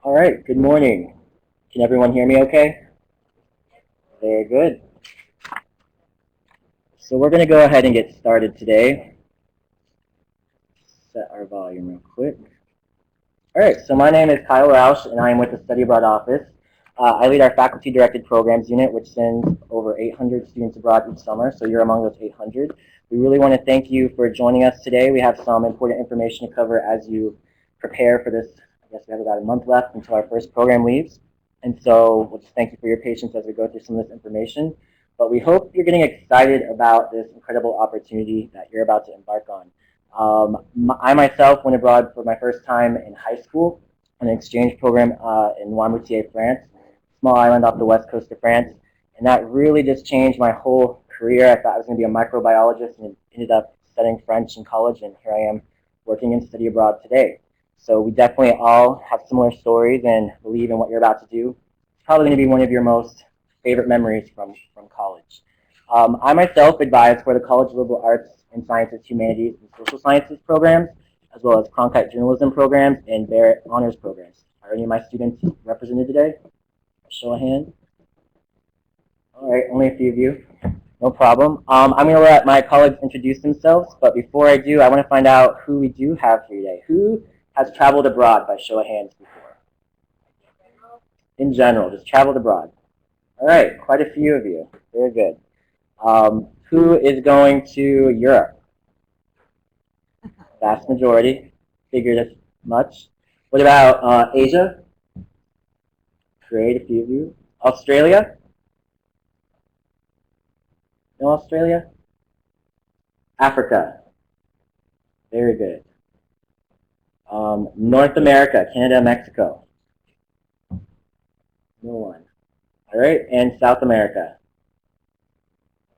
All right, good morning. Can everyone hear me okay? Very good. So we're going to go ahead and get started today. Set our volume real quick. All right, so my name is Kyle Roush, and I am with the Study Abroad Office. I lead our faculty-directed programs unit, which sends over 800 students abroad each summer, so you're among those 800. We really want to thank you for joining us today. We have some important information to cover as you prepare for this. I guess we have about a month left until our first program leaves. And so we'll just thank you for your patience as we go through some of this information. But we hope you're getting excited about this incredible opportunity that you're about to embark on. I myself went abroad for my first time in high school on an exchange program in Noirmoutier, France, small island off the west coast of France. And that really just changed my whole career. I thought I was going to be a microbiologist and ended up studying French in college, and here I am working in study abroad today. So we definitely all have similar stories and believe in what you're about to do. It's probably going to be one of your most favorite memories from college. I myself advise for the College of Liberal Arts and Sciences, Humanities, and Social Sciences programs, as well as Cronkite Journalism programs and Barrett Honors programs. Are any of my students represented today? Show of hands. All right, only a few of you. No problem. I'm going to let my colleagues introduce themselves, but before I do, I want to find out who we do have here today. Who has traveled abroad by show of hands before? In general, just traveled abroad. All right, quite a few of you. Very good. Who is going to Europe? Vast majority. Figured as much. What about Asia? Great, a few of you. Australia? No Australia? Africa. Very good. North America, Canada, Mexico. No one. All right, and South America.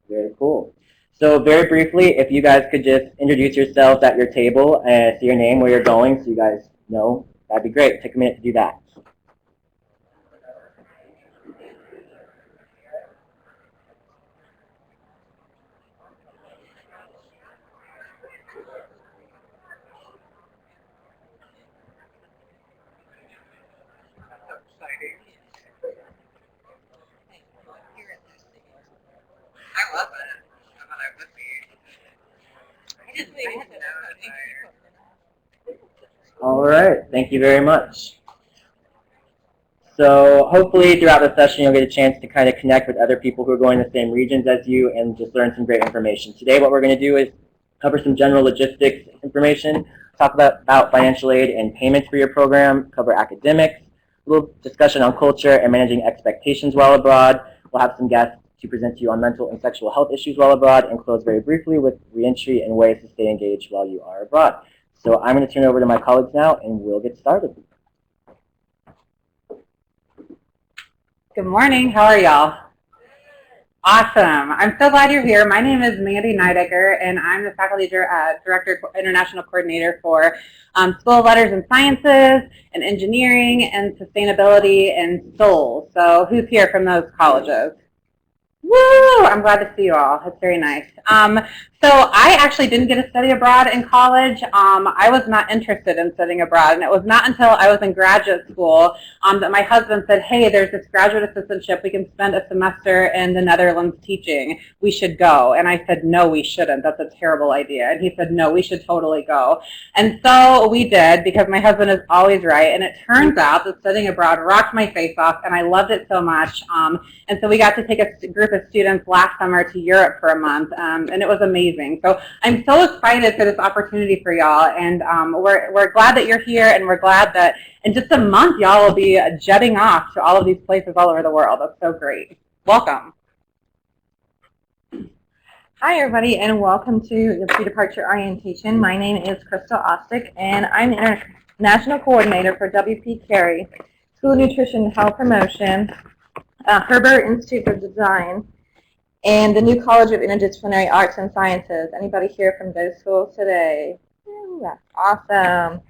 Very cool. So very briefly, if you guys could just introduce yourselves at your table and say your name, where you're going, so you guys know, that'd be great. Take a minute to do that. I love it. I thought I would be. All right, thank you very much. So hopefully throughout the session you'll get a chance to kind of connect with other people who are going to the same regions as you and just learn some great information. Today what we're going to do is cover some general logistics information, talk about financial aid and payments for your program, cover academics, a little discussion on culture and managing expectations while abroad. We'll have some guests to present to you on mental and sexual health issues while abroad, and close very briefly with reentry and ways to stay engaged while you are abroad. So I'm going to turn it over to my colleagues now and we'll get started. Good morning. How are y'all? Awesome. I'm so glad you're here. My name is Mandy Neidecker, and I'm the Faculty Director International Coordinator for School of Letters and Sciences, and Engineering, and Sustainability, and SOUL. So who's here from those colleges? Woo! I'm glad to see you all. That's very nice. So I actually didn't get to study abroad in college. I was not interested in studying abroad, and it was not until I was in graduate school that my husband said, hey, there's this graduate assistantship. We can spend a semester in the Netherlands teaching. We should go. And I said, no, we shouldn't. That's a terrible idea. And he said, no, we should totally go. And so we did, because my husband is always right. And it turns out that studying abroad rocked my face off, and I loved it so much. And so we got to take a group of students last summer to Europe for a month, and it was amazing. So I'm so excited for this opportunity for y'all, and we're glad that you're here, and we're glad that in just a month y'all will be jetting off to all of these places all over the world. That's so great. Welcome. Hi, everybody, and welcome to the pre-departure orientation. My name is Crystal Ostick, and I'm the International Coordinator for WP Carey, School of Nutrition and Health Promotion, Herbert Institute of Design, and the New College of Interdisciplinary Arts and Sciences. Anybody here from those schools today? Ooh, awesome.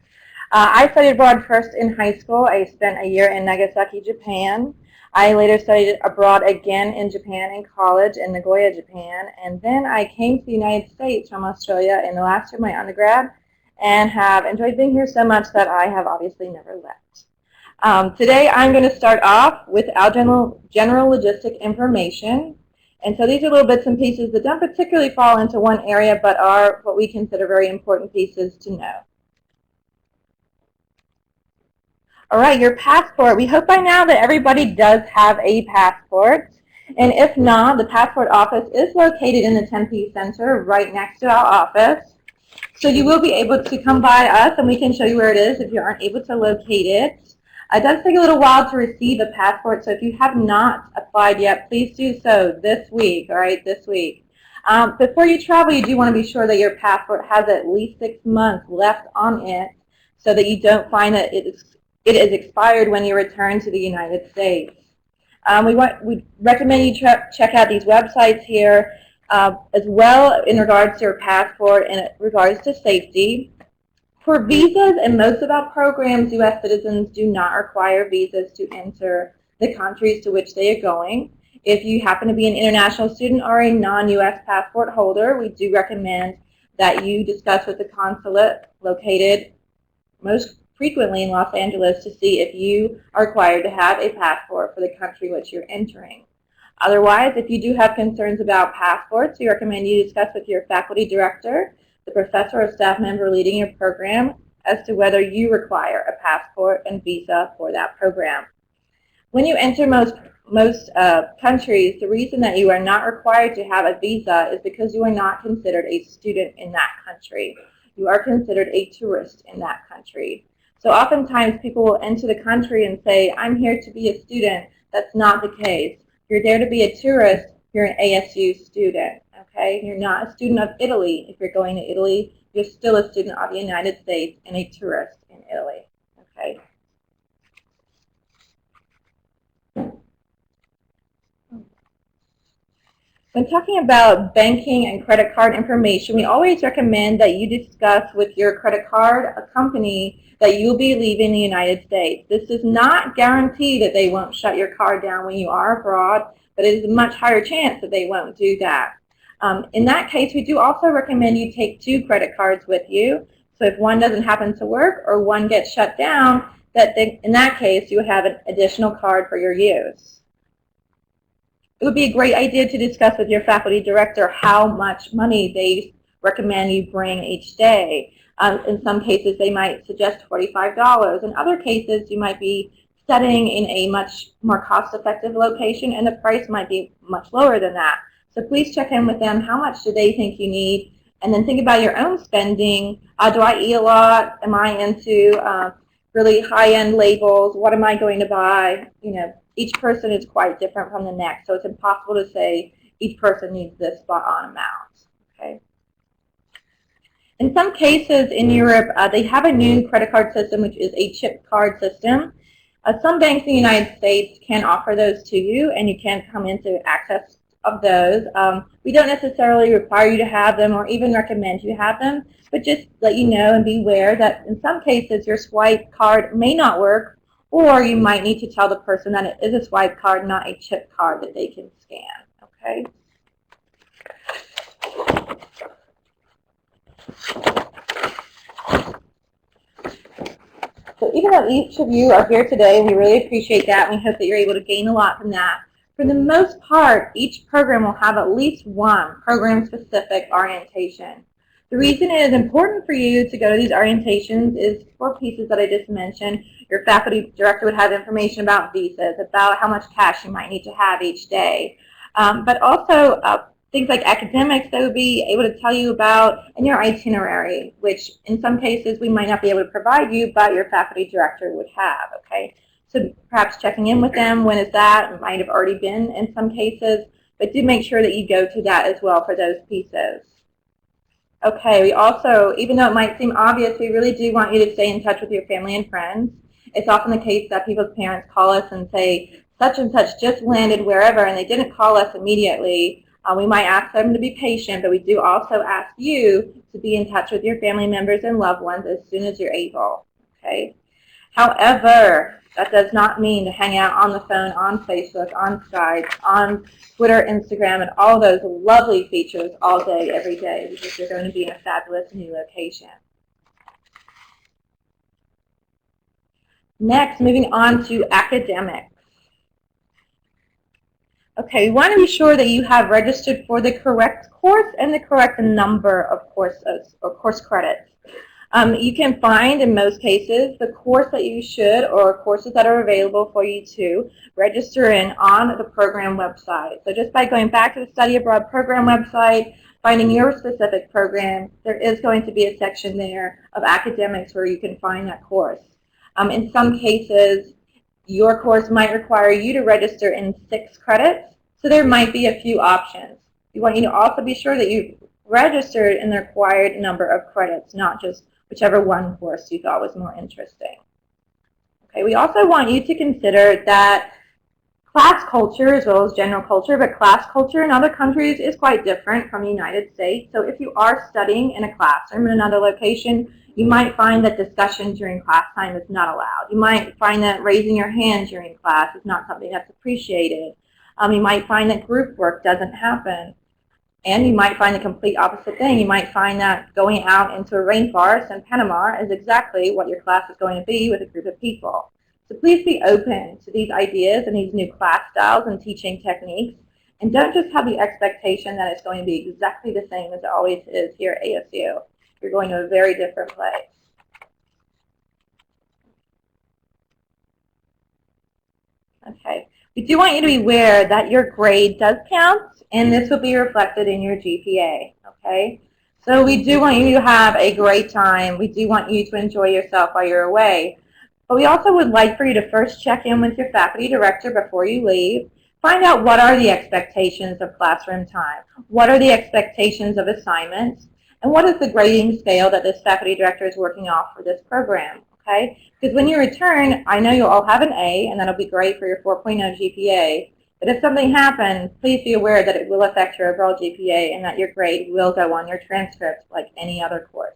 I studied abroad first in high school. I spent a year in Nagasaki, Japan. I later studied abroad again in Japan in college in Nagoya, Japan. And then I came to the United States from Australia in the last year of my undergrad and have enjoyed being here so much that I have obviously never left. Today I'm going to start off with our general logistic information. And so these are little bits and pieces that don't particularly fall into one area but are what we consider very important pieces to know. All right, your passport. We hope by now that everybody does have a passport. And if not, the passport office is located in the Tempe Center right next to our office. So you will be able to come by us and we can show you where it is if you aren't able to locate it. It does take a little while to receive a passport, so if you have not applied yet, please do so this week, all right, this week. Before you travel, you do want to be sure that your passport has at least 6 months left on it so that you don't find that it is expired when you return to the United States. We recommend you check out these websites here as well in regards to your passport and in regards to safety. For visas and most of our programs, U.S. citizens do not require visas to enter the countries to which they are going. If you happen to be an international student or a non-U.S. passport holder, we do recommend that you discuss with the consulate located most frequently in Los Angeles to see if you are required to have a passport for the country which you're entering. Otherwise, if you do have concerns about passports, we recommend you discuss with your faculty director, the professor or staff member leading your program, as to whether you require a passport and visa for that program. When you enter most countries, the reason that you are not required to have a visa is because you are not considered a student in that country. You are considered a tourist in that country. So oftentimes people will enter the country and say, I'm here to be a student. That's not the case. If you're there to be a tourist, you're an ASU student, okay? You're not a student of Italy. If you're going to Italy, you're still a student of the United States and a tourist in Italy, okay? When talking about banking and credit card information, we always recommend that you discuss with your credit card company that you'll be leaving the United States. This does not guarantee that they won't shut your card down when you are abroad, but it is a much higher chance that they won't do that. In that case, we do also recommend you take 2 credit cards with you. So if one doesn't happen to work or one gets shut down, in that case, you have an additional card for your use. It would be a great idea to discuss with your faculty director how much money they recommend you bring each day. In some cases, they might suggest $45. In other cases, you might be studying in a much more cost-effective location, and the price might be much lower than that. So please check in with them. How much do they think you need? And then think about your own spending. Do I eat a lot? Am I into really high-end labels? What am I going to buy? You know, each person is quite different from the next, so it's impossible to say each person needs this spot-on amount. Okay. In some cases in Europe, they have a new credit card system, which is a chip card system. Some banks in the United States can offer those to you, and you can come into access of those. We don't necessarily require you to have them or even recommend you have them, but just let you know and be aware that in some cases your swipe card may not work, or you might need to tell the person that it is a swipe card, not a chip card that they can scan, okay? So even though each of you are here today, we really appreciate that, and we hope that you're able to gain a lot from that. For the most part, each program will have at least one program-specific orientation. The reason it is important for you to go to these orientations is 4 pieces that I just mentioned. Your faculty director would have information about visas, about how much cash you might need to have each day, but also things like academics they would be able to tell you about, and your itinerary, which in some cases we might not be able to provide you, but your faculty director would have, okay? So perhaps checking in with them, when is that? It might have already been in some cases, but do make sure that you go to that as well for those pieces. Okay, we also, even though it might seem obvious, we really do want you to stay in touch with your family and friends. It's often the case that people's parents call us and say, such and such just landed wherever, and they didn't call us immediately. We might ask them to be patient, but we do also ask you to be in touch with your family members and loved ones as soon as you're able. Okay. However, that does not mean to hang out on the phone, on Facebook, on Skype, on Twitter, Instagram, and all those lovely features all day, every day, because you're going to be in a fabulous new location. Next, moving on to academics. Okay, we want to be sure that you have registered for the correct course and the correct number of courses or course credits. You can find, in most cases, the course that you should or courses that are available for you to register in on the program website. So just by going back to the Study Abroad program website, finding your specific program, there is going to be a section there of academics where you can find that course. In some cases, your course might require you to register in 6 credits, so there might be a few options. We want you to also be sure that you've registered in the required number of credits, not just whichever one course you thought was more interesting. Okay, we also want you to consider that class culture as well as general culture, but class culture in other countries is quite different from the United States. So if you are studying in a classroom in another location, you might find that discussion during class time is not allowed. You might find that raising your hand during class is not something that's appreciated. You might find that group work doesn't happen. And you might find the complete opposite thing. You might find that going out into a rainforest in Panama is exactly what your class is going to be with a group of people. So please be open to these ideas and these new class styles and teaching techniques. And don't just have the expectation that it's going to be exactly the same as it always is here at ASU. You're going to a very different place. Okay. We do want you to be aware that your grade does count, and this will be reflected in your GPA, okay? So we do want you to have a great time. We do want you to enjoy yourself while you're away. But we also would like for you to first check in with your faculty director before you leave. Find out what are the expectations of classroom time, what are the expectations of assignments, and what is the grading scale that this faculty director is working off for this program. Okay? Because when you return, I know you'll all have an A, and that'll be great for your 4.0 GPA. But if something happens, please be aware that it will affect your overall GPA and that your grade will go on your transcript like any other course.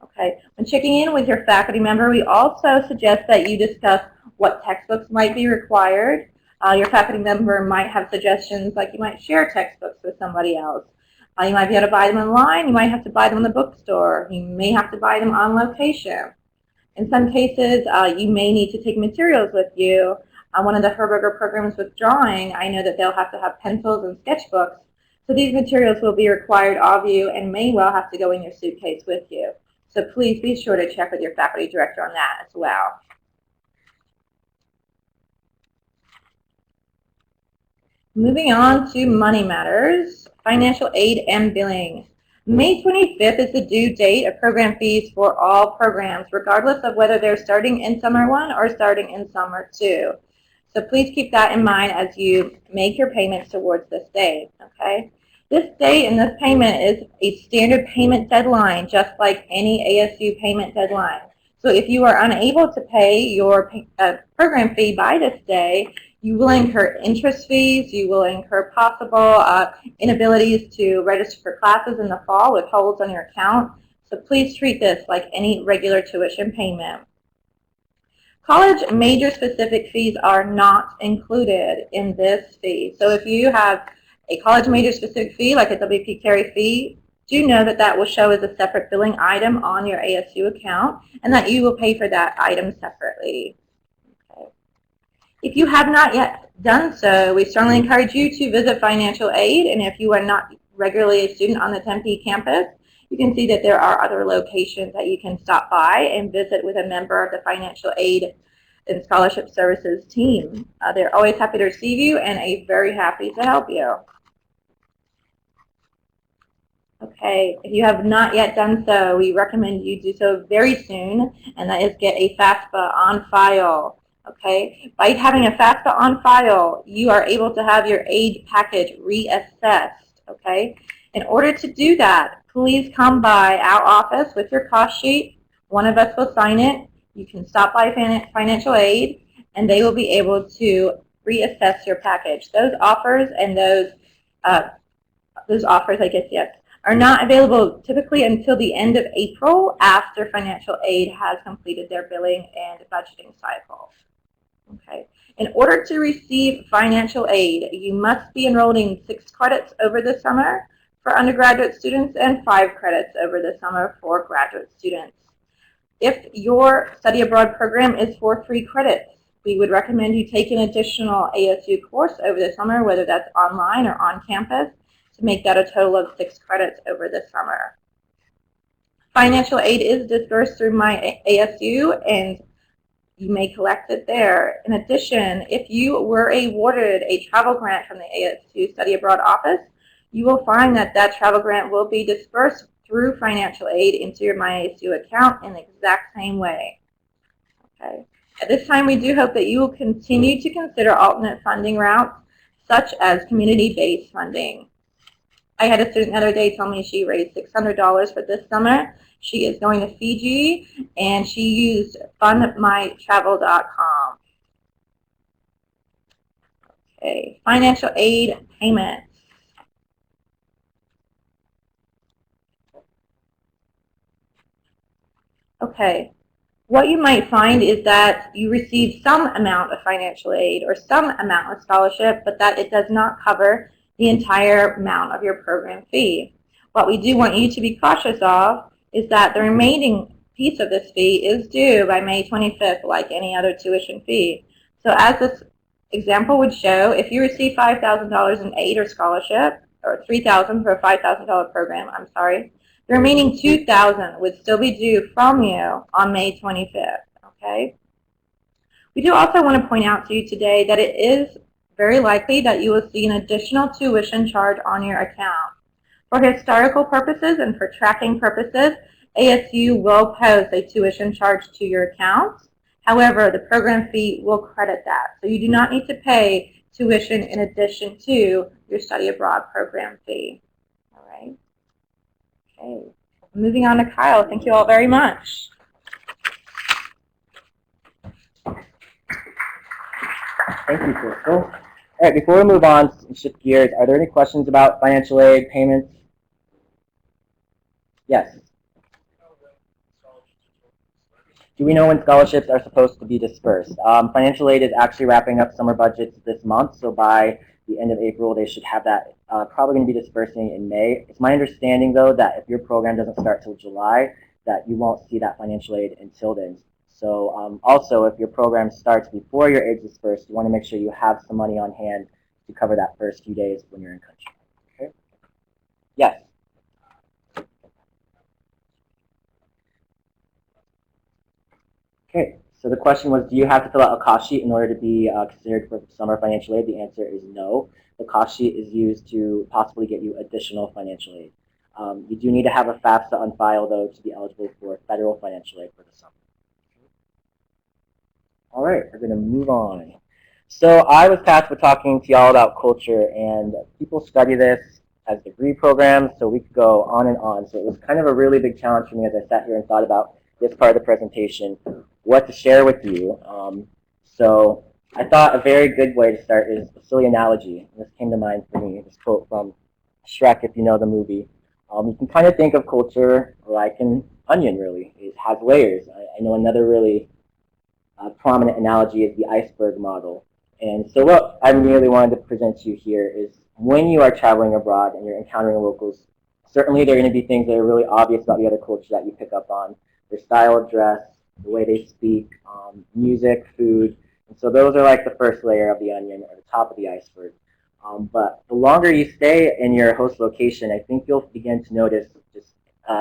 Okay? When checking in with your faculty member, we also suggest that you discuss what textbooks might be required. Your faculty member might have suggestions like you might share textbooks with somebody else. You might be able to buy them online. You might have to buy them in the bookstore. You may have to buy them on location. In some cases, you may need to take materials with you. One of the Herberger programs with drawing, I know that they'll have to have pencils and sketchbooks. So these materials will be required of you and may well have to go in your suitcase with you. So please be sure to check with your faculty director on that as well. Moving on to money matters, financial aid and billing. May 25th is the due date of program fees for all programs, regardless of whether they're starting in Summer 1 or starting in Summer 2. So please keep that in mind as you make your payments towards this date, okay? This date and this payment is a standard payment deadline, just like any ASU payment deadline. So if you are unable to pay your program fee by this day, you will incur interest fees, you will incur possible inabilities to register for classes in the fall with holds on your account. So please treat this like any regular tuition payment. College major-specific fees are not included in this fee. So if you have a college major-specific fee, like a WP Carey fee, do know that that will show as a separate billing item on your ASU account and that you will pay for that item separately. Okay. If you have not yet done so, we strongly encourage you to visit financial aid, and if you are not regularly a student on the Tempe campus, you can see that there are other locations that you can stop by and visit with a member of the financial aid and scholarship services team. They're always happy to receive you and very happy to help you. Okay, if you have not yet done so, we recommend you do so very soon, and that is get a FAFSA on file. Okay, by having a FAFSA on file, you are able to have your aid package reassessed. Okay, in order to do that, please come by our office with your cost sheet. One of us will sign it. You can stop by financial aid, and they will be able to reassess your package. Those offers and those offers, I guess, yes, are not available typically until the end of April after financial aid has completed their billing and budgeting cycle. Okay. In order to receive financial aid, you must be enrolled in 6 credits over the summer for undergraduate students and 5 credits over the summer for graduate students. If your study abroad program is for 3 credits, we would recommend you take an additional ASU course over the summer, whether that's online or on campus, to make that a total of 6 credits over the summer. Financial aid is dispersed through my ASU, and you may collect it there. In addition, if you were awarded a travel grant from the ASU Study Abroad office, you will find that that travel grant will be dispersed through financial aid into your MyASU account in the exact same way. Okay. At this time, we do hope that you will continue to consider alternate funding routes, such as community-based funding. I had a student the other day tell me she raised $600 for this summer. She is going to Fiji, and she used fundmytravel.com. Okay, financial aid payments. Okay, what you might find is that you receive some amount of financial aid or some amount of scholarship, but that it does not cover the entire amount of your program fee. What we do want you to be cautious of is that the remaining piece of this fee is due by May 25th, like any other tuition fee. So as this example would show, if you receive $5,000 in aid or scholarship, or $3,000 for a $5,000 program, I'm sorry, the remaining $2,000 would still be due from you on May 25th, okay? We do also want to point out to you today that it is very likely that you will see an additional tuition charge on your account. For historical purposes and for tracking purposes, ASU will post a tuition charge to your account. However, the program fee will credit that. So you do not need to pay tuition in addition to your study abroad program fee. All right. Okay. Moving on to Kyle. Thank you all very much. Thank you, Crystal. All right, before we move on and shift gears, are there any questions about financial aid, payments? Yes. Do we know when scholarships are supposed to be dispersed? Financial aid is actually wrapping up summer budgets this month, so by the end of April, they should have that probably going to be dispersing in May. It's my understanding, though, that if your program doesn't start till July, that you won't see that financial aid until then. So also, if your program starts before your aid is dispersed, you want to make sure you have some money on hand to cover that first few days when you're in country. Okay? Yes? Okay, so the question was, do you have to fill out a cost sheet in order to be considered for summer financial aid? The answer is no. The cost sheet is used to possibly get you additional financial aid. You do need to have a FAFSA on file, though, to be eligible for federal financial aid for the summer. All right, we're going to move on. So I was tasked with talking to y'all about culture, and people study this as degree programs, so we could go on and on. So it was kind of a really big challenge for me as I sat here and thought about this part of the presentation, what to share with you. So I thought a very good way to start is a silly analogy. This came to mind for me, this quote from Shrek, if you know the movie. You can kind of think of culture like an onion, really. It has layers. I know another really prominent analogy is the iceberg model. And so what I really wanted to present to you here is when you are traveling abroad and you're encountering locals, certainly there are going to be things that are really obvious about the other culture that you pick up on. Their style of dress, the way they speak, music, food. And so those are like the first layer of the onion or the top of the iceberg. But the longer you stay in your host location, I think you'll begin to notice just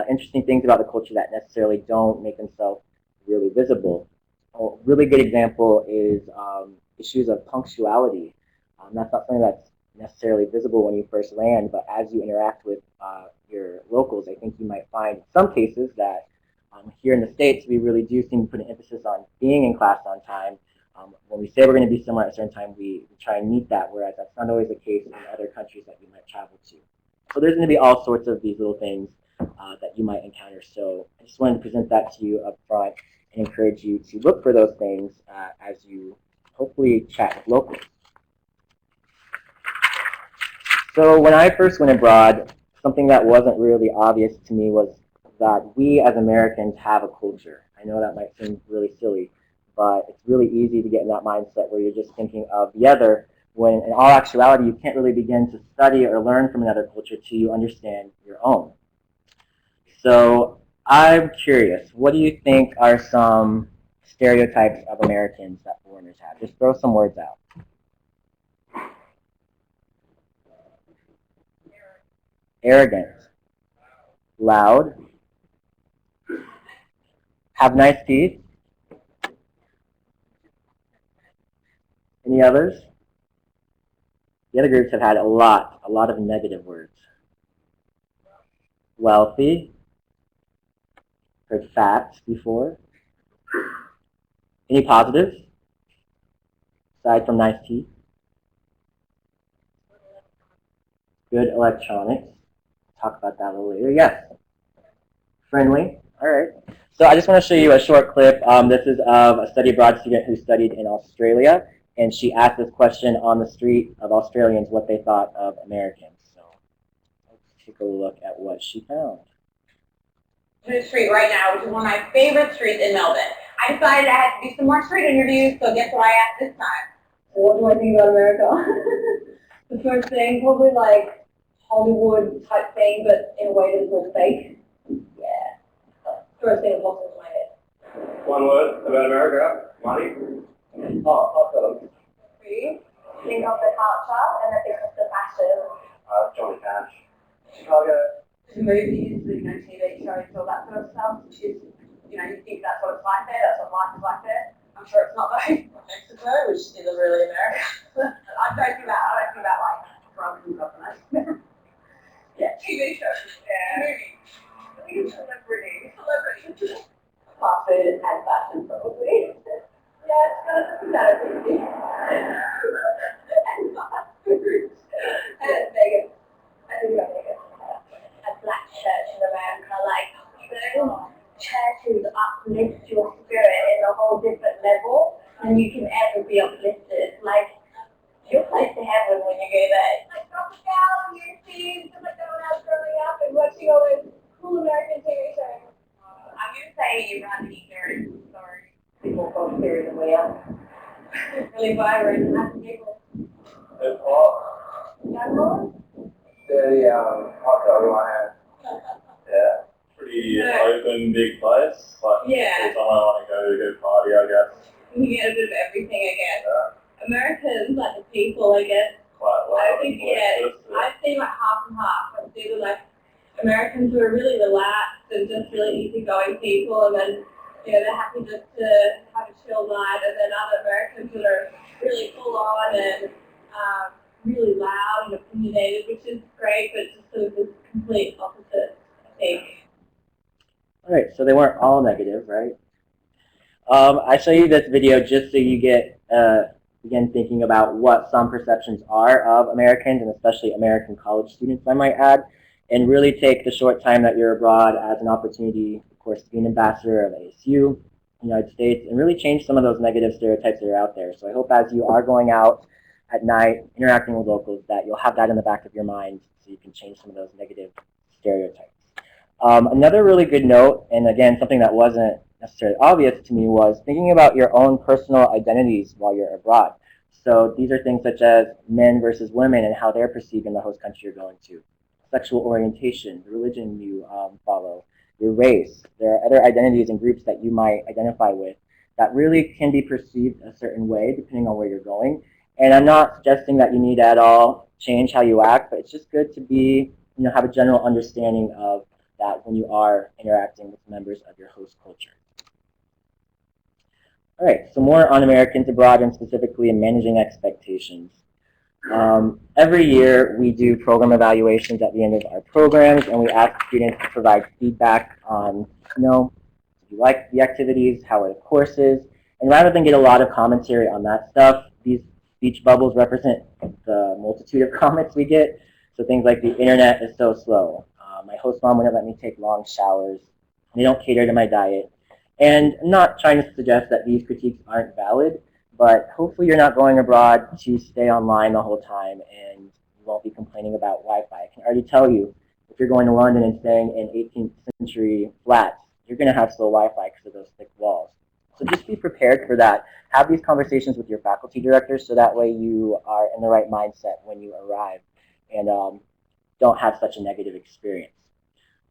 interesting things about the culture that necessarily don't make themselves really visible. A really good example is issues of punctuality. That's not something that's necessarily visible when you first land, but as you interact with your locals, I think you might find in some cases that here in the States, we really do seem to put an emphasis on being in class on time. When we say we're going to be somewhere at a certain time, we try and meet that, whereas that's not always the case in other countries that you might travel to. So there's going to be all sorts of these little things that you might encounter. So I just wanted to present that to you up front and encourage you to look for those things as you hopefully chat with locals. So when I first went abroad, something that wasn't really obvious to me was that we as Americans have a culture. I know that might seem really silly, but it's really easy to get in that mindset where you're just thinking of the other, when in all actuality you can't really begin to study or learn from another culture till you understand your own. So I'm curious, what do you think are some stereotypes of Americans that foreigners have? Just throw some words out. Arrogant, loud, have nice teeth. Any others? The other groups have had a lot of negative words. Wealthy, heard fat before. Any positives, aside from nice teeth? Good electronics. Talk about that a little later. Yes. Friendly. All right. So I just want to show you a short clip. This is of a study abroad student who studied in Australia, and she asked this question on the street of Australians what they thought of Americans. So let's take a look at what she found. To the street right now, which is one of my favorite streets in Melbourne. I decided I had to do some more street interviews, so guess what I asked this time? What do I think about America? The first thing, probably like Hollywood type thing, but in a way that's more fake. Yeah. First thing that pops into my head. One word about America, money. Oh, Think of the culture and I think of the fashion. Johnny Cash. Chicago. The movies, TV shows, all that sort of stuff, which is, you think that's what it's like there, that's what life is like there. I'm sure it's not though. Mexico, which isn't really America. I'm joking about like drugs and stuff, and yeah, TV shows, yeah, movies. I think it's celebrity. Fast food and fashion, probably. Yeah, it's kind of that. And fast food. And Vegas. I think about Vegas. A black church in America, like churches uplift your spirit in a whole different level than you can ever be uplifted. Like you're close to heaven when you go there. It's like dropping down on your feet, just like when I was growing up and watching all those cool American TV shows. I'm gonna say Rodney Harris. Sorry, people go scarier than we are. Really vibrant, happy people. Hip hop. Young boys. The hot dog in my hand. Yeah. Pretty open, big place. Like, Yeah. someone I want to go party, I guess. You get a bit of everything, I guess. Yeah. Americans, like the people, I guess. Quite loud. I think, I've seen like half and half. I've seen like Americans who are really relaxed and just really easygoing people, and then they're happy just to have a chill night, and then other Americans that are really full on and really loud and opinionated, which is great, but just sort of the complete opposite, I think. All right, so they weren't all negative, right? I show you this video just so you get, begin thinking about what some perceptions are of Americans, and especially American college students, I might add, and really take the short time that you're abroad as an opportunity, of course, to be an ambassador of ASU, the United States, and really change some of those negative stereotypes that are out there. So I hope as you are going out at night, interacting with locals, that you'll have that in the back of your mind so you can change some of those negative stereotypes. Another really good note, and again, something that wasn't necessarily obvious to me, was thinking about your own personal identities while you're abroad. So these are things such as men versus women and how they're perceived in the host country you're going to, sexual orientation, the religion you follow, your race. There are other identities and groups that you might identify with that really can be perceived a certain way depending on where you're going. And I'm not suggesting that you need to at all change how you act, but it's just good to be, have a general understanding of that when you are interacting with members of your host culture. All right, so more on Americans abroad and specifically in managing expectations. Every year we do program evaluations at the end of our programs, and we ask students to provide feedback on, if you like the activities, how are the courses, and rather than get a lot of commentary on that stuff, these speech bubbles represent the multitude of comments we get. So things like the internet is so slow. My host mom wouldn't let me take long showers. They don't cater to my diet. And I'm not trying to suggest that these critiques aren't valid, but hopefully you're not going abroad to stay online the whole time and you won't be complaining about Wi-Fi. I can already tell you, if you're going to London and staying in 18th century flats, you're going to have slow Wi-Fi because of those thick walls. So just be prepared for that. Have these conversations with your faculty directors so that way you are in the right mindset when you arrive and don't have such a negative experience.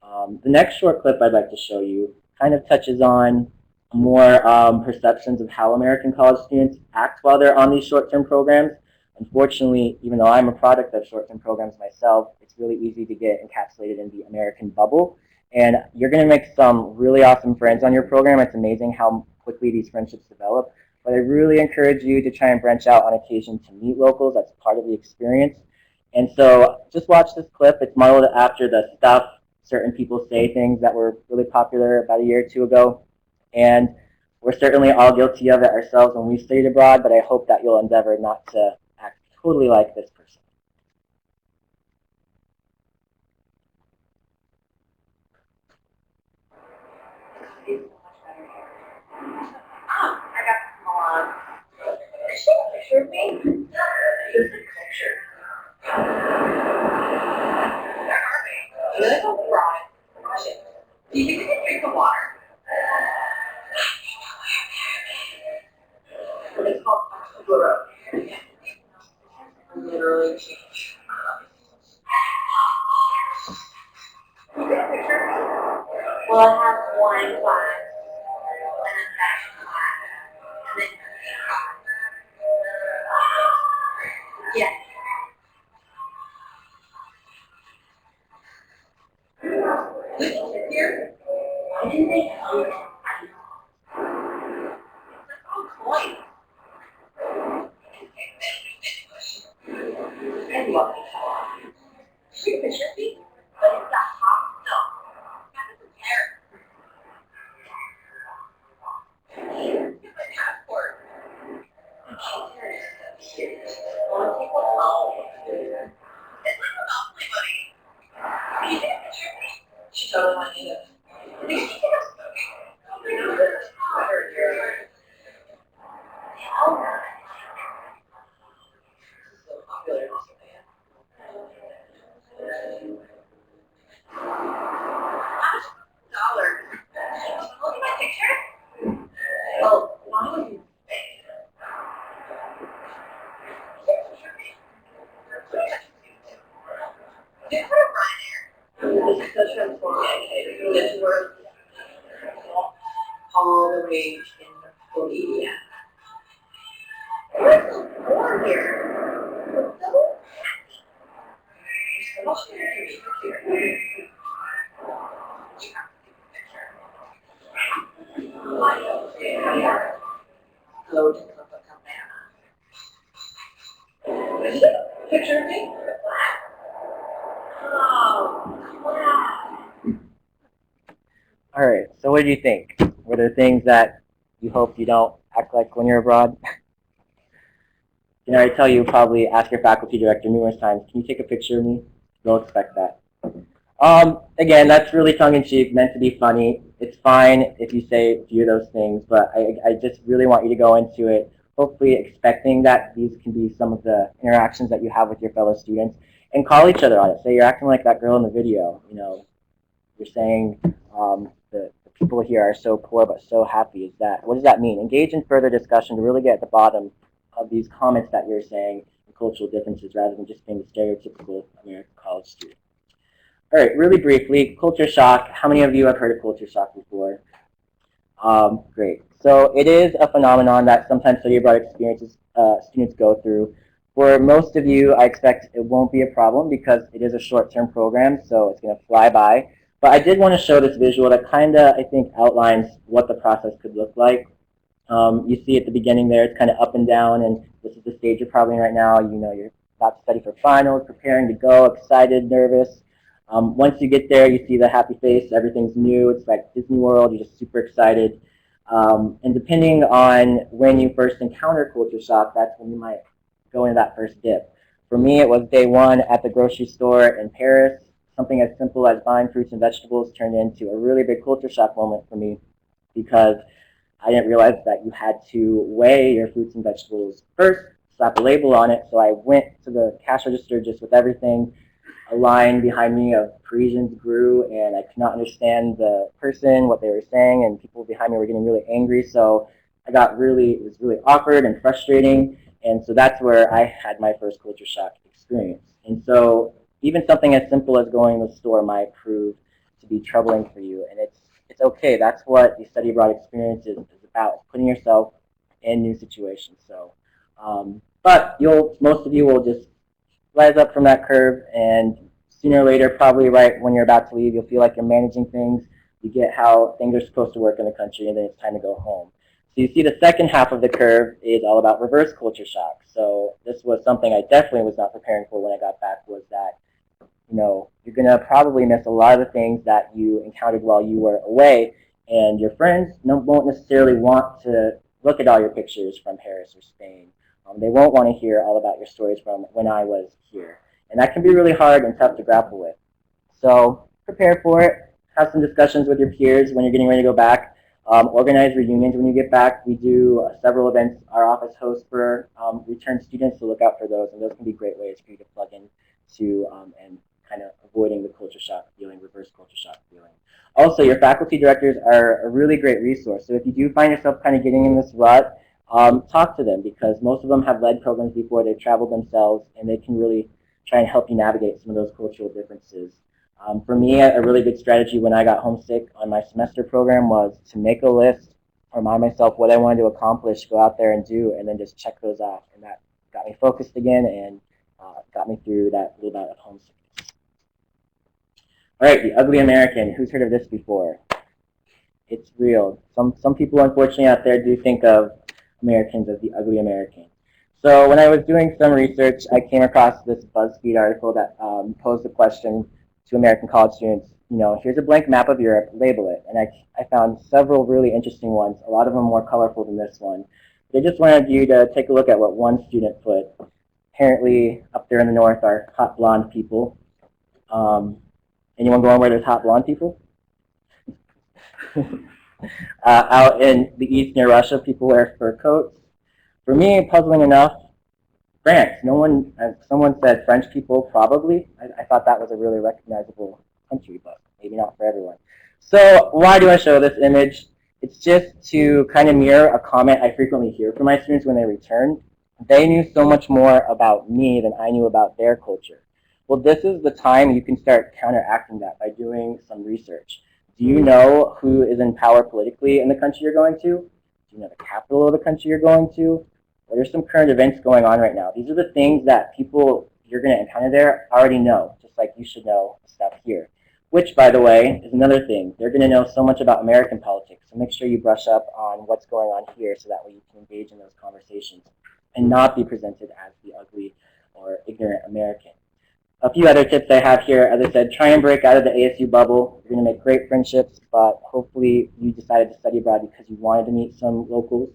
The next short clip I'd like to show you kind of touches on more perceptions of how American college students act while they're on these short-term programs. Unfortunately, even though I'm a product of short-term programs myself, it's really easy to get encapsulated in the American bubble. And you're going to make some really awesome friends on your program. It's amazing how quickly these friendships develop. But I really encourage you to try and branch out on occasion to meet locals. That's part of the experience. And so just watch this clip. It's modeled after the stuff certain people say things that were really popular about a year or two ago. And we're certainly all guilty of it ourselves when we studied abroad, but I hope that you'll endeavor not to act totally like this person. I got some more. Is she a picture of me? This is a picture. Where are they? Really? Right. Do you think we can drink the water? It's called Blue. Literally. Can you take a picture of me? Well, I have one class, and then fashion class, and then yes. Here? Why didn't they tell me? It's all coins. And what they tell me? She picture me, but it's a hot stove. That doesn't care. Get my passport. And she says, want to take one home? It's like a monopoly money. Can you take a picture of me? She totally wanted to. Did you think I was smoking? Oh my God, I heard you. Hell no. This is so popular in Australia. $1. Look at my picture. Oh, why would you say? You put a run there. This is so transformative. This work all the way in Bolivia. We're so poor here. We're so happy. There's so much energy here. You have to take a picture. Go to Copacabana. Is it a picture of me? Oh, wow. All right, so what do you think? Were there things that you hope you don't act like when you're abroad? I tell you, probably ask your faculty director numerous times, can you take a picture of me? They'll expect that. Again, that's really tongue-in-cheek, meant to be funny. It's fine if you say a few of those things, but I just really want you to go into it, hopefully expecting that these can be some of the interactions that you have with your fellow students, and call each other on it. Say, you're acting like that girl in the video. You're saying the people here are so poor but so happy. What does that mean? Engage in further discussion to really get at the bottom of these comments that you're saying and cultural differences rather than just being the stereotypical American college student. All right, really briefly, culture shock. How many of you have heard of culture shock before? Great. So it is a phenomenon that sometimes study abroad experiences students go through. For most of you, I expect it won't be a problem because it is a short-term program, so it's going to fly by. But I did want to show this visual that kind of, I think, outlines what the process could look like. You see at the beginning there, it's kind of up and down, and this is the stage you're probably in right now. You're about to study for finals, preparing to go, excited, nervous. Once you get there, you see the happy face. Everything's new. It's like Disney World. You're just super excited. And depending on when you first encounter culture shock, that's when you might go into that first dip. For me, it was day one at the grocery store in Paris. Something as simple as buying fruits and vegetables turned into a really big culture shock moment for me because I didn't realize that you had to weigh your fruits and vegetables first, slap a label on it. So I went to the cash register just with everything. A line behind me of Parisians grew, and I could not understand the person, what they were saying, and people behind me were getting really angry. So it was really awkward and frustrating. And so that's where I had my first culture shock experience. And so even something as simple as going to the store might prove to be troubling for you, and it's okay. That's what the study abroad experience is about, putting yourself in new situations. So, but most of you will just rise up from that curve, and sooner or later, probably right when you're about to leave, you'll feel like you're managing things. You get how things are supposed to work in the country, and then it's time to go home. So you see the second half of the curve is all about reverse culture shock. So this was something I definitely was not preparing for when I got back, was that, you're going to probably miss a lot of the things that you encountered while you were away, and your friends won't necessarily want to look at all your pictures from Paris or Spain. They won't want to hear all about your stories from when I was here. And that can be really hard and tough to grapple with. So prepare for it. Have some discussions with your peers when you're getting ready to go back. Organize reunions when you get back. We do several events our office hosts for returned students, so look out for those. And those can be great ways for you to plug in to and kind of avoiding the culture shock feeling, reverse culture shock feeling. Also, your faculty directors are a really great resource. So if you do find yourself kind of getting in this rut, talk to them, because most of them have led programs before. They've traveled themselves, and they can really try and help you navigate some of those cultural differences. For me, a really good strategy when I got homesick on my semester program was to make a list, remind myself what I wanted to accomplish, go out there and do, and then just check those off. And that got me focused again and got me through that little bout of homesickness. All right, the ugly American. Who's heard of this before? It's real. Some people, unfortunately, out there do think of Americans as the ugly American. So when I was doing some research, I came across this BuzzFeed article that posed the question to American college students, here's a blank map of Europe, label it. And I found several really interesting ones, a lot of them more colorful than this one. They just wanted you to take a look at what one student put. Apparently, up there in the north are hot blonde people. Anyone going where there's hot blonde people? Out in the east near Russia, people wear fur coats. For me, puzzling enough, France. Someone said French people, probably. I thought that was a really recognizable country, but maybe not for everyone. So why do I show this image? It's just to kind of mirror a comment I frequently hear from my students when they return. They knew so much more about me than I knew about their culture. Well, this is the time you can start counteracting that by doing some research. Do you know who is in power politically in the country you're going to? Do you know the capital of the country you're going to? Well, there's some current events going on right now. These are the things that people you're going to encounter there already know, just like you should know stuff here. Which, by the way, is another thing. They're going to know so much about American politics, so make sure you brush up on what's going on here so that way you can engage in those conversations and not be presented as the ugly or ignorant American. A few other tips I have here. As I said, try and break out of the ASU bubble. You're going to make great friendships, but hopefully you decided to study abroad because you wanted to meet some locals.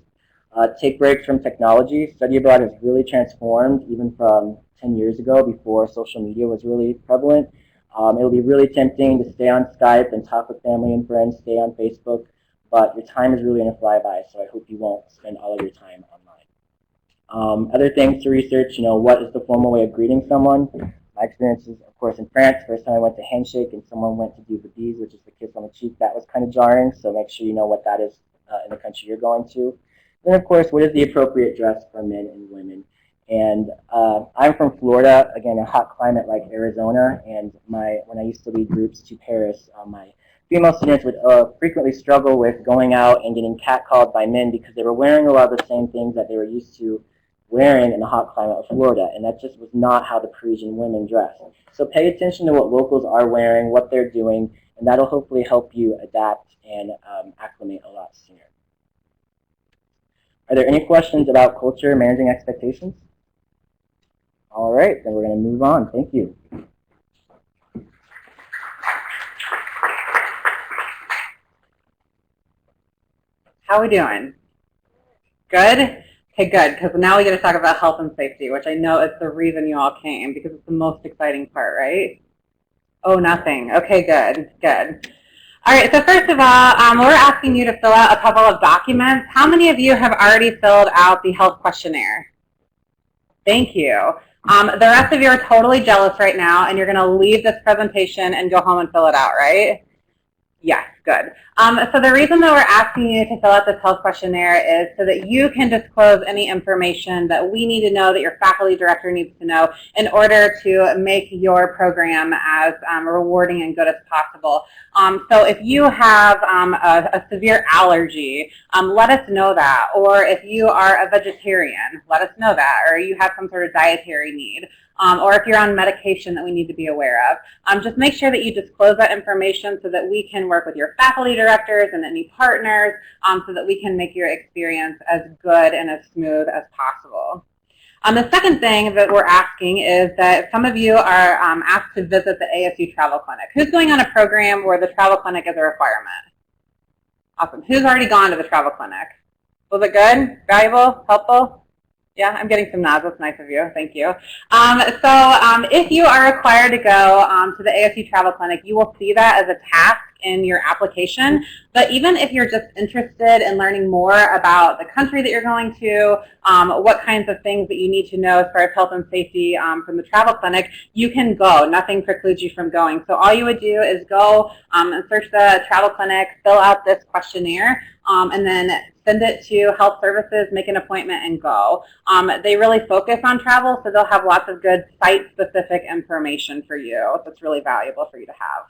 Take breaks from technology. Study abroad has really transformed, even from 10 years ago before social media was really prevalent. It'll be really tempting to stay on Skype and talk with family and friends, stay on Facebook, but your time is really going to fly by, so I hope you won't spend all of your time online. Other things to research, what is the formal way of greeting someone? My experience is, of course, in France. First time I went to handshake and someone went to do the bees, which is the kiss on the cheek. That was kind of jarring, so make sure you know what that is in the country you're going to. Then, of course, what is the appropriate dress for men and women? And I'm from Florida, again, a hot climate like Arizona, and when I used to lead groups to Paris, my female students would frequently struggle with going out and getting catcalled by men because they were wearing a lot of the same things that they were used to wearing in the hot climate of Florida, and that just was not how the Parisian women dress. So pay attention to what locals are wearing, what they're doing, and that'll hopefully help you adapt and acclimate a lot sooner. Are there any questions about culture, managing expectations? All right, then we're going to move on. Thank you. How are we doing? Good? Okay, good, because now we get to talk about health and safety, which I know is the reason you all came, because it's the most exciting part, right? Oh, nothing. Okay, good, good. All right, so first of all, we're asking you to fill out a couple of documents. How many of you have already filled out the health questionnaire? Thank you. The rest of you are totally jealous right now, and you're going to leave this presentation and go home and fill it out, right? Yes, good. So the reason that we're asking you to fill out this health questionnaire is so that you can disclose any information that we need to know, that your faculty director needs to know, in order to make your program as rewarding and good as possible. So if you have a severe allergy, let us know that. Or if you are a vegetarian, let us know that. Or you have some sort of dietary need. Or if you're on medication that we need to be aware of. Just make sure that you disclose that information so that we can work with your faculty directors and any partners so that we can make your experience as good and as smooth as possible. The second thing that we're asking is that some of you are asked to visit the ASU Travel Clinic. Who's going on a program where the travel clinic is a requirement? Awesome. Who's already gone to the travel clinic? Was it good? Valuable? Helpful? Yeah, I'm getting some nods. That's nice of you. Thank you. If you are required to go to the ASU Travel Clinic, you will see that as a task in your application. But even if you're just interested in learning more about the country that you're going to, what kinds of things that you need to know as far as health and safety from the travel clinic, you can go. Nothing precludes you from going. So all you would do is go and search the travel clinic, fill out this questionnaire, and then send it to Health Services, make an appointment, and go. They really focus on travel, so they'll have lots of good site-specific information for you that's really valuable for you to have.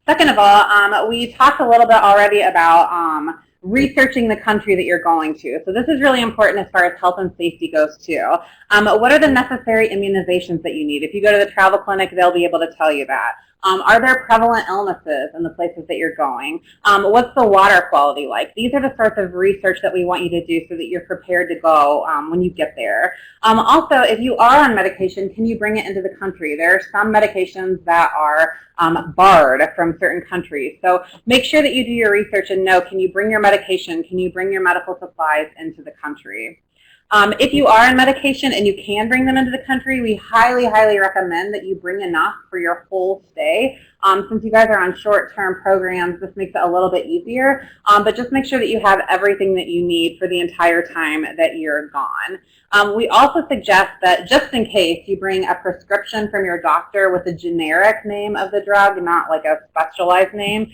Second of all, we talked a little bit already about researching the country that you're going to. So this is really important as far as health and safety goes too. What are the necessary immunizations that you need? If you go to the travel clinic, they'll be able to tell you that. Are there prevalent illnesses in the places that you're going? What's the water quality like? These are the sorts of research that we want you to do so that you're prepared to go when you get there. Also, if you are on medication, can you bring it into the country? There are some medications that are barred from certain countries. So make sure that you do your research and know, can you bring your medication? Can you bring your medical supplies into the country? If you are on medication and you can bring them into the country, we highly, highly recommend that you bring enough for your whole stay. Since you guys are on short-term programs, this makes it a little bit easier, but just make sure that you have everything that you need for the entire time that you're gone. We also suggest that just in case, you bring a prescription from your doctor with the generic name of the drug, not like a specialized name,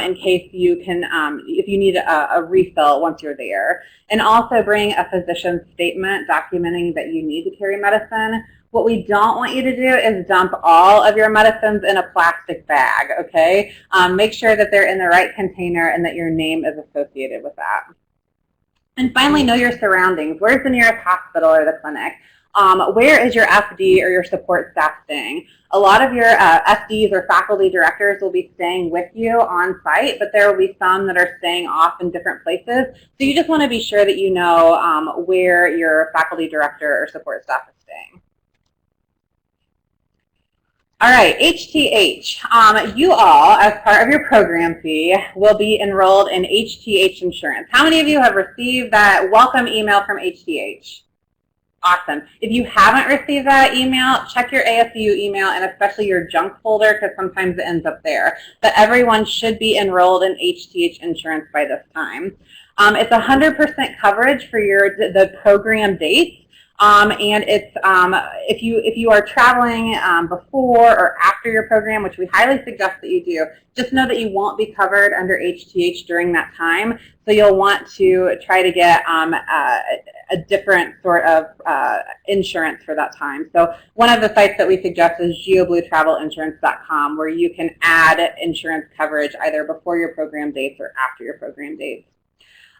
in case you can, if you need a refill once you're there. And also bring a physician's statement documenting that you need to carry medicine. What we don't want you to do is dump all of your medicines in a plastic bag, okay? Make sure that they're in the right container and that your name is associated with that. And finally, know your surroundings. Where's the nearest hospital or the clinic? Where is your FD or your support staff staying? A lot of your FDs or faculty directors will be staying with you on site, but there will be some that are staying off in different places. So you just want to be sure that you know where your faculty director or support staff is staying. All right, HTH. You all, as part of your program fee, will be enrolled in HTH insurance. How many of you have received that welcome email from HTH? Awesome. If you haven't received that email, check your ASU email and especially your junk folder because sometimes it ends up there. But everyone should be enrolled in HTH insurance by this time. It's 100% coverage for the program dates. And it's if you are traveling before or after your program, which we highly suggest that you do, just know that you won't be covered under HTH during that time. So you'll want to try to get a different sort of insurance for that time. So one of the sites that we suggest is geobluetravelinsurance.com, where you can add insurance coverage either before your program dates or after your program dates.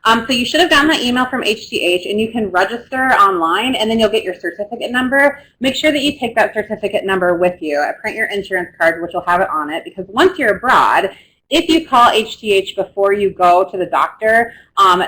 So you should have gotten that email from HTH, and you can register online, and then you'll get your certificate number. Make sure that you take that certificate number with you. Print your insurance card, which will have it on it, because once you're abroad, if you call HTH before you go to the doctor,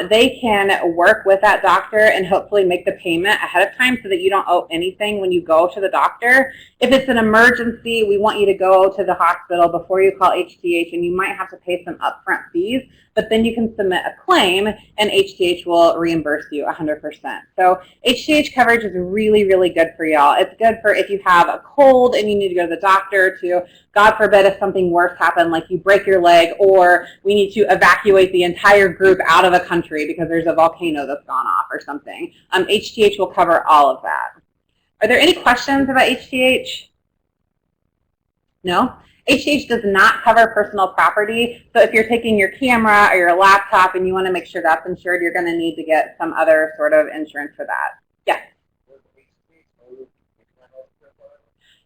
they can work with that doctor and hopefully make the payment ahead of time so that you don't owe anything when you go to the doctor. If it's an emergency, we want you to go to the hospital before you call HTH, and you might have to pay some upfront fees, but then you can submit a claim and HTH will reimburse you 100%. So HTH coverage is really, really good for y'all. It's good for if you have a cold and you need to go to the doctor, to, God forbid, if something worse happened, like you break your leg or we need to evacuate the entire group out of a country because there's a volcano that's gone off or something. HTH will cover all of that. Are there any questions about HTH? No? HTH does not cover personal property, so if you're taking your camera or your laptop and you want to make sure that's insured, you're going to need to get some other sort of insurance for that. Yes.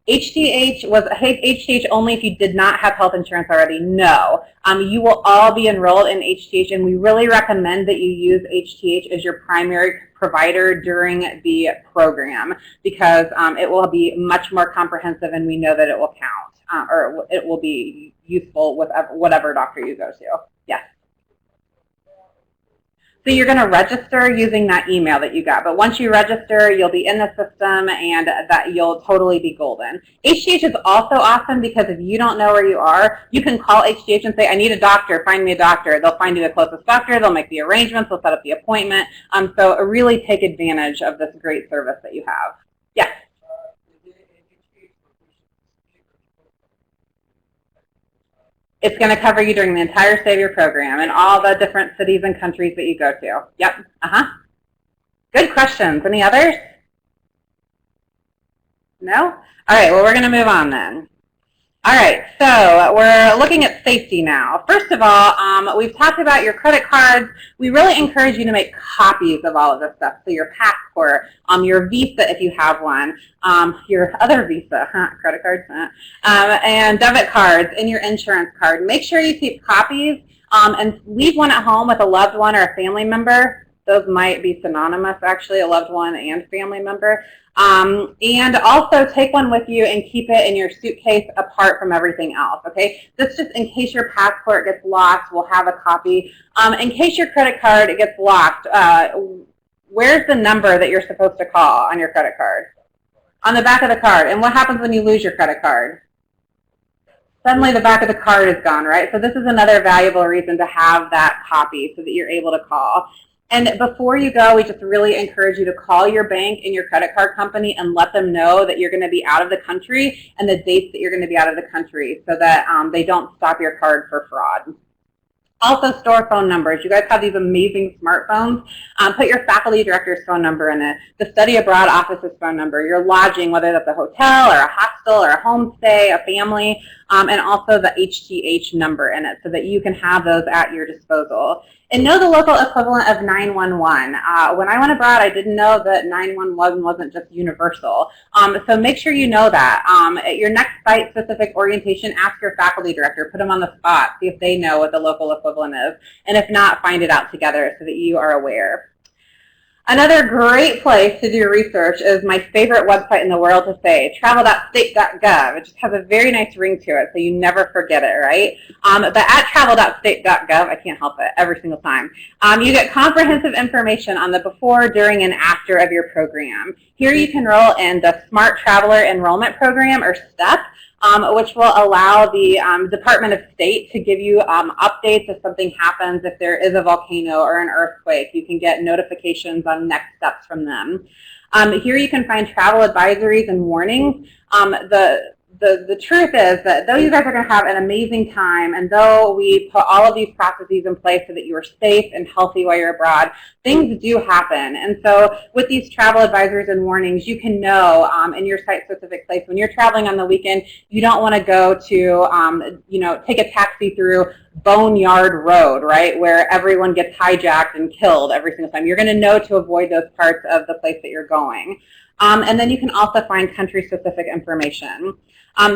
HTH only if you did not have health insurance already. No. You will all be enrolled in HTH, and we really recommend that you use HTH as your primary provider during the program because it will be much more comprehensive, and we know that it will count or it will be useful with whatever doctor you go to. Yes. So you're going to register using that email that you got. But once you register, you'll be in the system, and that you'll totally be golden. HTH is also awesome because if you don't know where you are, you can call HTH and say, I need a doctor, find me a doctor. They'll find you the closest doctor. They'll make the arrangements. They'll set up the appointment. So really take advantage of this great service that you have. Yes. It's going to cover you during the entire Save Your program and all the different cities and countries that you go to. Yep. Good questions. Any others? No? All right, well, we're going to move on then. All right, so we're looking at safety now. First of all, we've talked about your credit cards. We really encourage you to make copies of all of this stuff. So your passport, your Visa if you have one, your other Visa, credit cards, and debit cards, and your insurance card. Make sure you keep copies and leave one at home with a loved one or a family member. Those might be synonymous, actually, a loved one and family member. And also take one with you and keep it in your suitcase apart from everything else, okay? This just in case your passport gets lost, we'll have a copy. In case your credit card gets lost, where's the number that you're supposed to call on your credit card? On the back of the card. And what happens when you lose your credit card? Suddenly the back of the card is gone, right? So this is another valuable reason to have that copy so that you're able to call. And before you go, we just really encourage you to call your bank and your credit card company and let them know that you're going to be out of the country and the dates that you're going to be out of the country so that they don't stop your card for fraud. Also, store phone numbers. You guys have these amazing smartphones. Put your faculty director's phone number in it, the study abroad office's phone number, your lodging, whether that's a hotel or a hostel or a homestay, a family, and also the HTH number in it so that you can have those at your disposal. And know the local equivalent of 911. When I went abroad, I didn't know that 911 wasn't just universal. So make sure you know that. At your next site-specific orientation, ask your faculty director, put them on the spot, see if they know what the local equivalent is. And if not, find it out together so that you are aware. Another great place to do research is my favorite website in the world to say, travel.state.gov. It just has a very nice ring to it, so you never forget it, right? But at travel.state.gov, I can't help it every single time, you get comprehensive information on the before, during, and after of your program. Here you can enroll in the Smart Traveler Enrollment Program, or STEP, which will allow the Department of State to give you updates if something happens, if there is a volcano or an earthquake. You can get notifications on next steps from them. Here you can find travel advisories and warnings. The truth is that though you guys are going to have an amazing time, and though we put all of these processes in place so that you are safe and healthy while you're abroad, things do happen. And so with these travel advisories and warnings, you can know in your site-specific place, when you're traveling on the weekend, you don't want to go to, take a taxi through Boneyard Road, right, where everyone gets hijacked and killed every single time. You're going to know to avoid those parts of the place that you're going. And then you can also find country-specific information.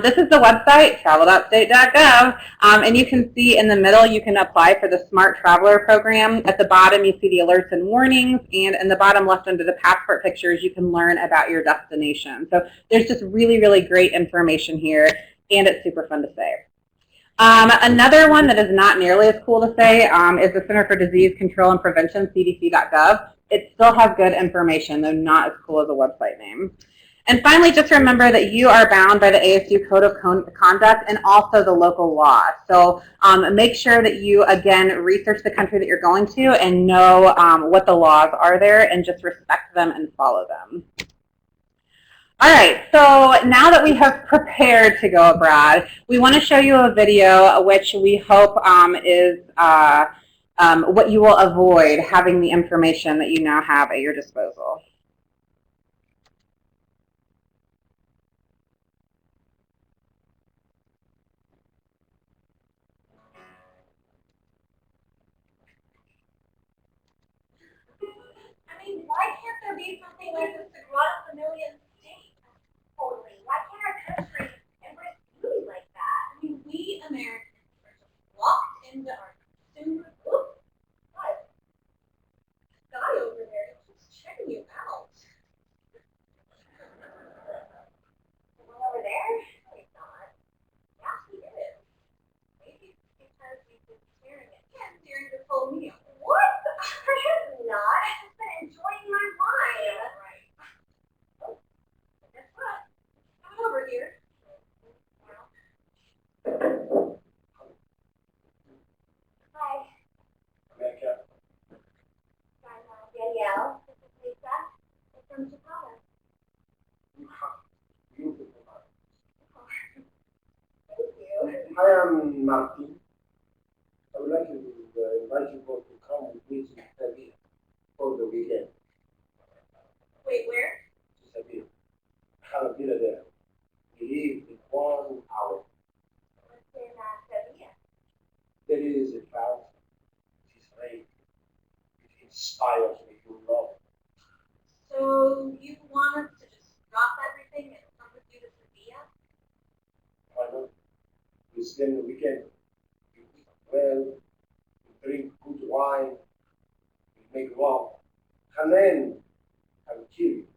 This is the website, travel.state.gov, and you can see in the middle you can apply for the Smart Traveler Program. At the bottom you see the alerts and warnings, and in the bottom left under the passport pictures you can learn about your destination. So there's just really, really great information here, and it's super fun to say. Another one that is not nearly as cool to say is the Center for Disease Control and Prevention, cdc.gov. It still has good information, though not as cool as a website name. And finally, just remember that you are bound by the ASU Code of Conduct and also the local law. So make sure that you, again, research the country that you're going to and know what the laws are there and just respect them and follow them. All right, so now that we have prepared to go abroad, we want to show you a video which we hope is what you will avoid having the information that you now have at your disposal. there be something like the Sagrada Familia State? Totally. Why can't our country embrace beauty like that? I mean, we Americans are just locked into our consumer. Look, what? The guy over there keeps checking you out. The one over there? No, he's not. Yeah, he is. Maybe it's because we've been staring at him during this whole meal. What? I have not. I've just been enjoying my wine. Right. Oh, guess what? Come over here. Hi. America. I'm Danielle. This is Lisa. We're from Chicago. Beautiful. Oh, thank you. I am Martin. I would like to invite you both to come with me to Seville for the weekend. Wait, where? To Seville. I have a villa there. We leave in 1 hour. What's in Sevilla? There is a fountain. It is lake. It inspires me to love. So you want us to just drop everything and come with you to Sevilla? Why not? We spend the weekend. We eat well. We drink good wine. We make love. And then I will kill you.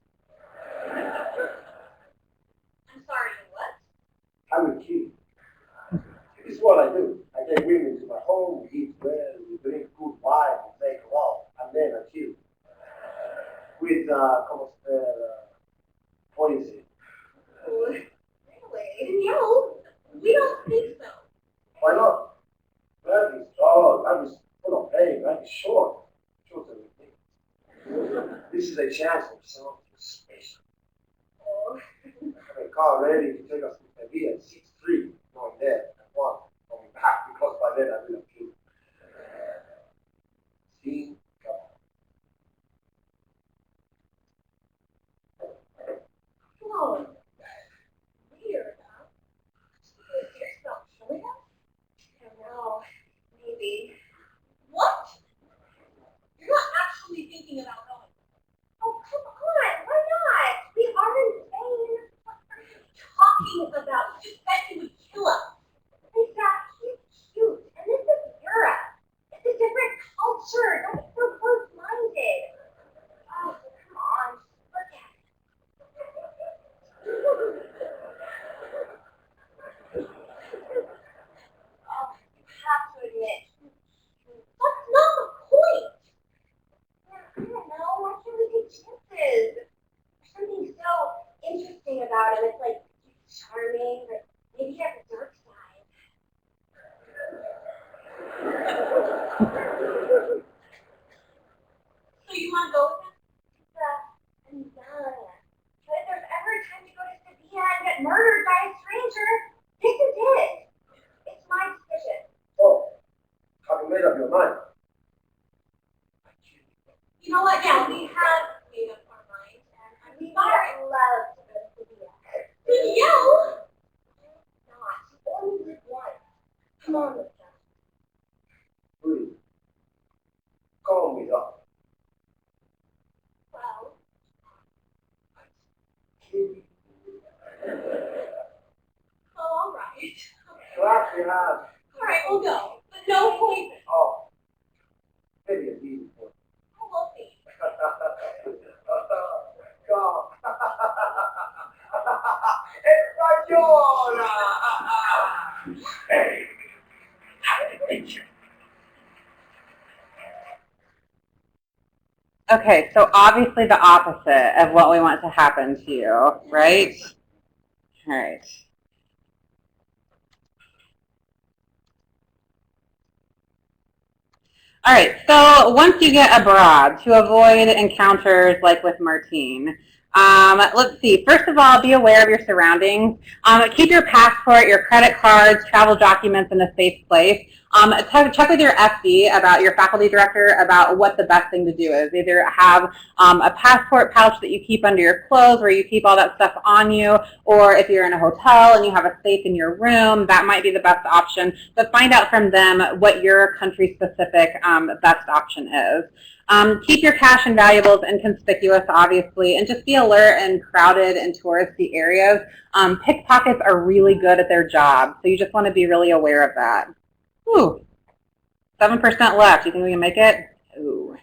I'm sorry, what? I will kill you. This is what I do. I take women to my home, we eat well, we drink good wine, we make love, and then I kill. With, poison. Oh, really? No, we don't think so. Why not? That is full of pain, that is short. Shorter than me. This is a chance of something special. Oh, I have a car ready to take us to Sevilla at 6:03, going there, and 1, coming back, because by then I will have killed. See? Come on. whoa. Weird, huh? You're still killing us? I don't know. Maybe. What? You're not actually thinking about going. Oh, come on. Why not? We are in Spain. What are you talking about? You just said you would kill us. Lisa, he's cute. And this is Europe. It's a different culture. Don't be so close-minded. Oh, come on. Look at it. Oh, you have to admit, that's not the point. I don't know. Why can't we take chances? There's something so interesting about him. It's like he's charming, but maybe he has a dark side. So you want to go with him? I'm young. But if there's ever a time to go to Sevilla and get murdered by a stranger, this is it. It's my decision. Oh, have you made up your mind? I kill you. You know what? Yeah, we have made up our mind, and we might love to go to Sevilla. But you? Not. You only live once. Come on, Lisa. Please, come with us. Well, Kill you. oh, all right. Clap your hands. All right, we'll go. But no poison. Oh, maybe a little more. Oh, we'll see. God. Española. Hey, adventure. Okay, so obviously the opposite of what we want to happen to you, right? All right. All right, so once you get abroad, to avoid encounters like with Martine, let's see. First of all, be aware of your surroundings. Keep your passport, your credit cards, travel documents in a safe place. Check with your FD about your faculty director about what the best thing to do is. Either have a passport pouch that you keep under your clothes where you keep all that stuff on you, or if you're in a hotel and you have a safe in your room, that might be the best option. But find out from them what your country-specific best option is. Keep your cash and valuables inconspicuous, obviously, and just be alert in crowded and touristy areas. Pickpockets are really good at their job, so you just want to be really aware of that. Ooh, 7% left. You think we can make it? Ooh.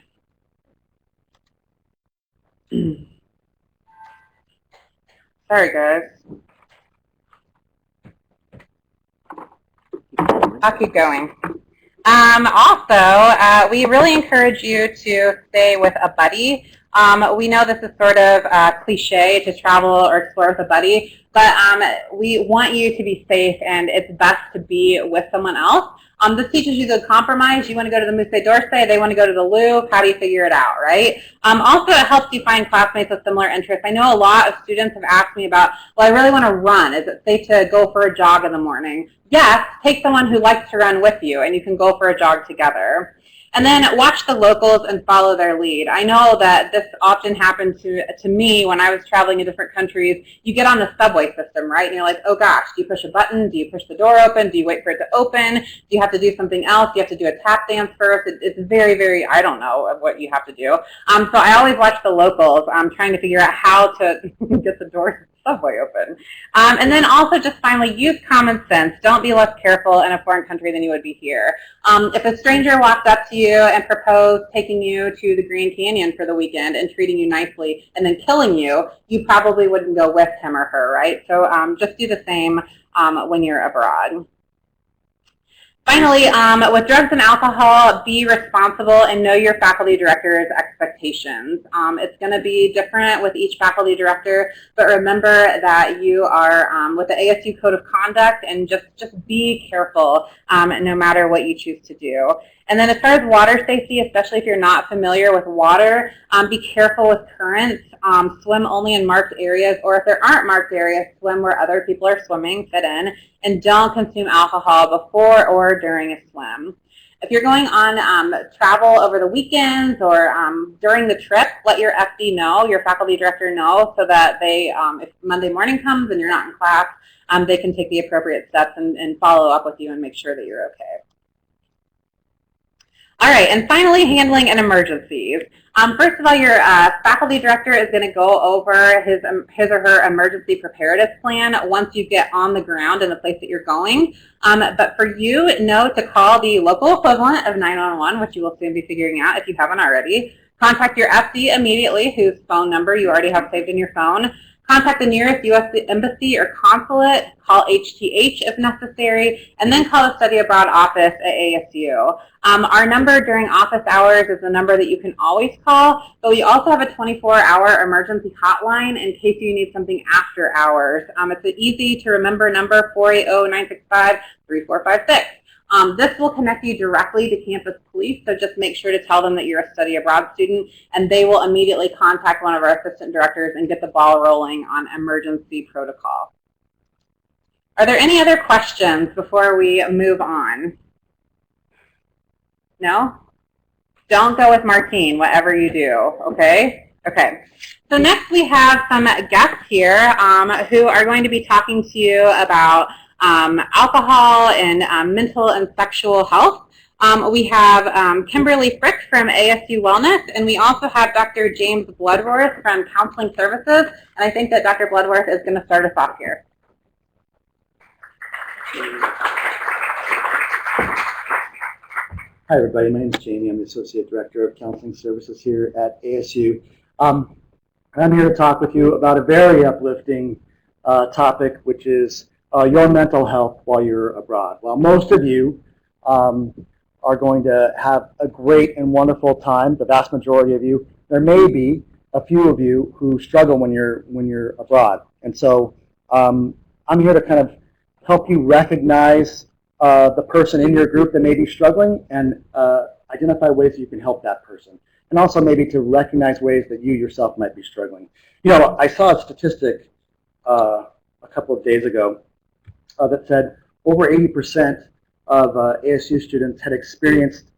Sorry, guys. I'll keep going. Also, we really encourage you to stay with a buddy. We know this is sort of cliche to travel or explore with a buddy, but we want you to be safe, and it's best to be with someone else. This teaches you the compromise. You want to go to the Musée d'Orsay, they want to go to the Louvre. How do you figure it out, right? Also, it helps you find classmates with similar interests. I know a lot of students have asked me about, well, I really want to run. Is it safe to go for a jog in the morning? Yes, take someone who likes to run with you, and you can go for a jog together. And then watch the locals and follow their lead. I know that this often happened to me when I was traveling in different countries. You get on the subway system, right? And you're like, oh gosh, do you push a button? Do you push the door open? Do you wait for it to open? Do you have to do something else? Do you have to do a tap dance first? It's very, very, I don't know what you have to do. So I always watch the locals. I'm trying to figure out how to get the door subway open. And then also just finally use common sense. Don't be less careful in a foreign country than you would be here. If a stranger walked up to you and proposed taking you to the Grand Canyon for the weekend and treating you nicely and then killing you, you probably wouldn't go with him or her, right? So just do the same when you're abroad. Finally, with drugs and alcohol, be responsible and know your faculty director's expectations. It's going to be different with each faculty director, but remember that you are with the ASU Code of Conduct, and just be careful no matter what you choose to do. And then as far as water safety, especially if you're not familiar with water, be careful with currents. Swim only in marked areas, or if there aren't marked areas, swim where other people are swimming, fit in, and don't consume alcohol before or during a swim. If you're going on travel over the weekends or during the trip, let your FD know, your faculty director know, so that they, if Monday morning comes and you're not in class, they can take the appropriate steps and follow up with you and make sure that you're okay. All right, and finally, handling an emergencies. First of all, your faculty director is going to go over his or her emergency preparedness plan once you get on the ground in the place that you're going. But for you, know to call the local equivalent of 911, which you will soon be figuring out if you haven't already. Contact your FD immediately, whose phone number you already have saved in your phone. Contact the nearest U.S. embassy or consulate, call HTH if necessary, and then call the study abroad office at ASU. Our number during office hours is the number that you can always call, but we also have a 24-hour emergency hotline in case you need something after hours. It's an easy to remember number, 480-965-3456. This will connect you directly to campus police, so just make sure to tell them that you're a study abroad student, and they will immediately contact one of our assistant directors and get the ball rolling on emergency protocol. Are there any other questions before we move on? No? Don't go with Martine, whatever you do, okay? Okay. So next we have some guests here who are going to be talking to you about alcohol and mental and sexual health. We have Kimberly Frick from ASU Wellness, and we also have Dr. James Bloodworth from Counseling Services, and I think that Dr. Bloodworth is going to start us off here. Hi everybody, my name is Jamie. I'm the Associate Director of Counseling Services here at ASU. I'm here to talk with you about a very uplifting topic, which is your mental health while you're abroad. Well, most of you are going to have a great and wonderful time, the vast majority of you. There may be a few of you who struggle when you're abroad. And so I'm here to kind of help you recognize the person in your group that may be struggling and identify ways that you can help that person. And also maybe to recognize ways that you yourself might be struggling. You know, I saw a statistic a couple of days ago that said over 80% of ASU students had experienced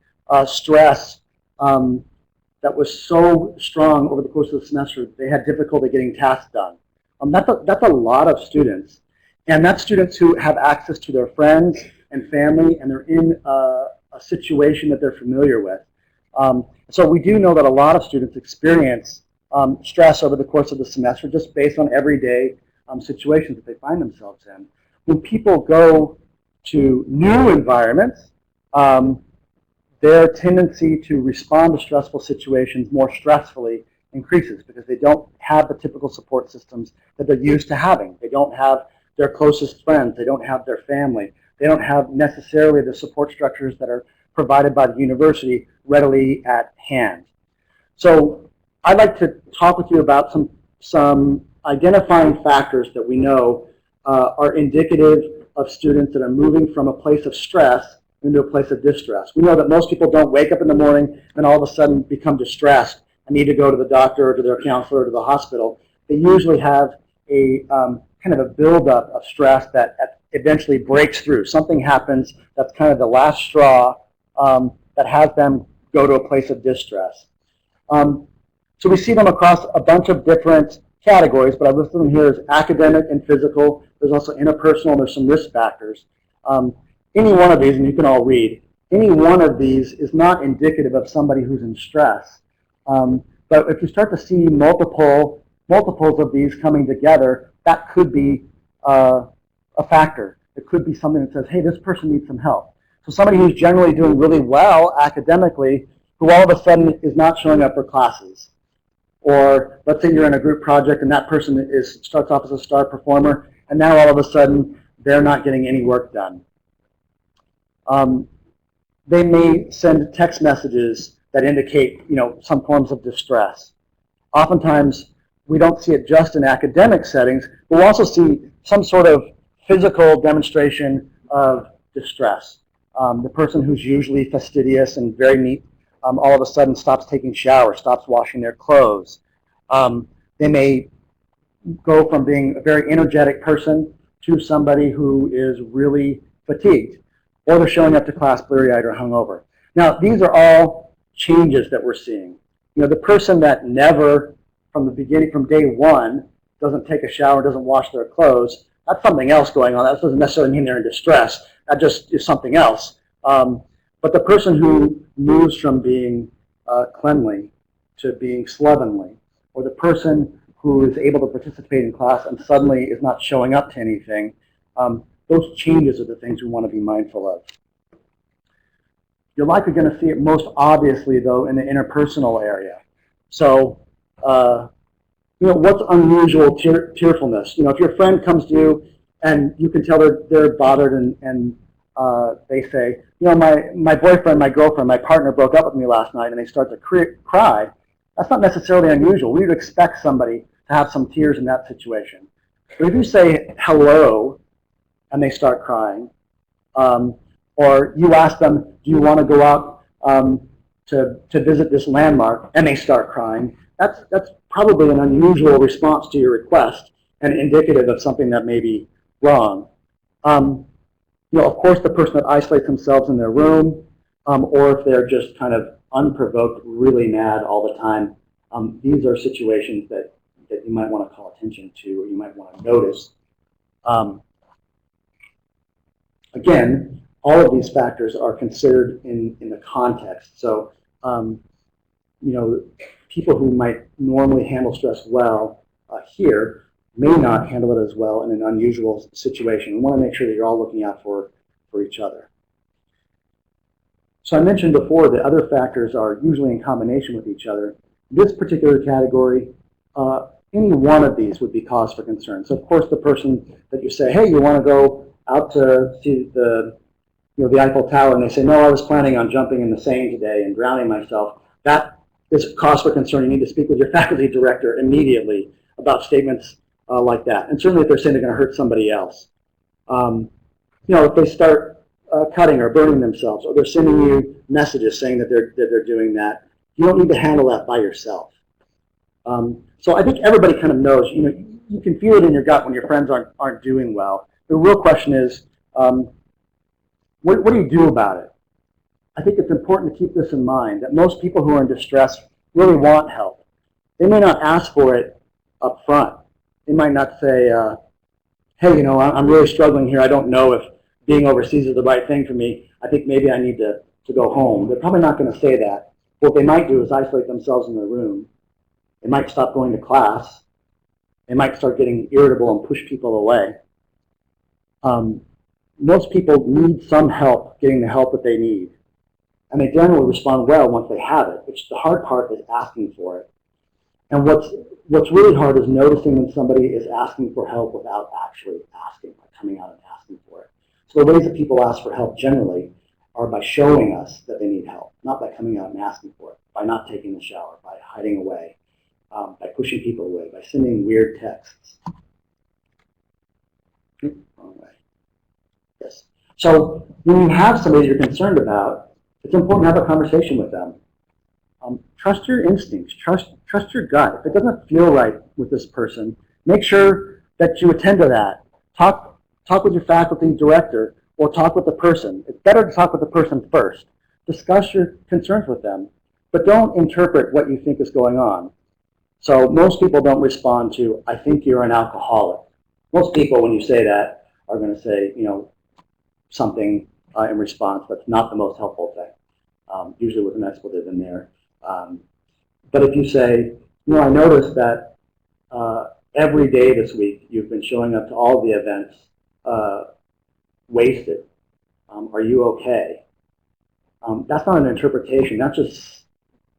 stress that was so strong over the course of the semester that they had difficulty getting tasks done. That's a lot of students. And that's students who have access to their friends and family, and they're in a situation that they're familiar with. So we do know that a lot of students experience stress over the course of the semester just based on everyday situations that they find themselves in. When people go to new environments, their tendency to respond to stressful situations more stressfully increases because they don't have the typical support systems that they're used to having. They don't have their closest friends. They don't have their family. They don't have necessarily the support structures that are provided by the university readily at hand. So I'd like to talk with you about some identifying factors that we know are indicative of students that are moving from a place of stress into a place of distress. We know that most people don't wake up in the morning and all of a sudden become distressed and need to go to the doctor or to their counselor or to the hospital. They usually have a kind of a buildup of stress that eventually breaks through. Something happens that's kind of the last straw that has them go to a place of distress. So we see them across a bunch of different categories, but I listed them here as academic and physical. There's also interpersonal, and there's some risk factors. Any one of these, and you can all read, any one of these is not indicative of somebody who's in stress. But if you start to see multiples of these coming together, that could be a factor. It could be something that says, hey, this person needs some help. So somebody who's generally doing really well academically, who all of a sudden is not showing up for classes. Or let's say you're in a group project and that person starts off as a star performer, and now all of a sudden they're not getting any work done. They may send text messages that indicate, some forms of distress. Oftentimes, we don't see it just in academic settings, but we'll also see some sort of physical demonstration of distress. The person who's usually fastidious and very neat all of a sudden stops taking showers, stops washing their clothes. They may go from being a very energetic person to somebody who is really fatigued, or they're showing up to class bleary-eyed or hungover. Now, these are all changes that we're seeing. The person that never, from the beginning, from day one, doesn't take a shower, doesn't wash their clothes, that's something else going on. That doesn't necessarily mean they're in distress. That just is something else. But the person who moves from being cleanly to being slovenly, or the person who is able to participate in class and suddenly is not showing up to anything, those changes are the things we want to be mindful of. You're likely going to see it most obviously, though, in the interpersonal area. So, what's unusual tearfulness? If your friend comes to you and you can tell they're bothered and they say, my boyfriend, my girlfriend, my partner broke up with me last night, and they start to cry, that's not necessarily unusual. We would expect somebody to have some tears in that situation. But if you say hello and they start crying, or you ask them, do you want to go out to visit this landmark, and they start crying, that's probably an unusual response to your request and indicative of something that may be wrong. Of course, the person that isolates themselves in their room, or if they're just kind of unprovoked, really mad all the time, these are situations that you might want to call attention to, or you might want to notice. Again, all of these factors are considered in the context. So, people who might normally handle stress well here may not handle it as well in an unusual situation. We want to make sure that you're all looking out for each other. So I mentioned before that other factors are usually in combination with each other. This particular category, any one of these would be cause for concern. So of course the person that you say, hey, you want to go out to see the Eiffel Tower, and they say, no, I was planning on jumping in the Seine today and drowning myself, that is cause for concern. You need to speak with your faculty director immediately about statements like that. And certainly if they're saying they're going to hurt somebody else. If they start cutting or burning themselves, or they're sending you messages saying that they're doing that, you don't need to handle that by yourself. So I think everybody kind of knows, you can feel it in your gut when your friends aren't doing well. The real question is, what do you do about it? I think it's important to keep this in mind, that most people who are in distress really want help. They may not ask for it up front. They might not say, hey, I'm really struggling here. I don't know if being overseas is the right thing for me. I think maybe I need to go home. They're probably not going to say that. What they might do is isolate themselves in their room. They might stop going to class. They might start getting irritable and push people away. Most people need some help getting the help that they need. And they generally respond well once they have it, which the hard part is asking for it. And what's really hard is noticing when somebody is asking for help without actually asking, like coming out and asking for it. So the ways that people ask for help generally are by showing us that they need help, not by coming out and asking for it, by not taking the shower, by hiding away, by pushing people away, by sending weird texts. Wrong way. Yes. So when you have somebody you're concerned about, it's important to have a conversation with them. Trust your instincts. Trust your gut. If it doesn't feel right with this person, make sure that you attend to that. Talk with your faculty director or talk with the person. It's better to talk with the person first. Discuss your concerns with them, but don't interpret what you think is going on. So most people don't respond to, I think you're an alcoholic. Most people, when you say that, are going to say, something in response that's not the most helpful thing, usually with an expletive in there. But if you say, I noticed that every day this week you've been showing up to all the events wasted. Are you okay? That's not an interpretation. That's just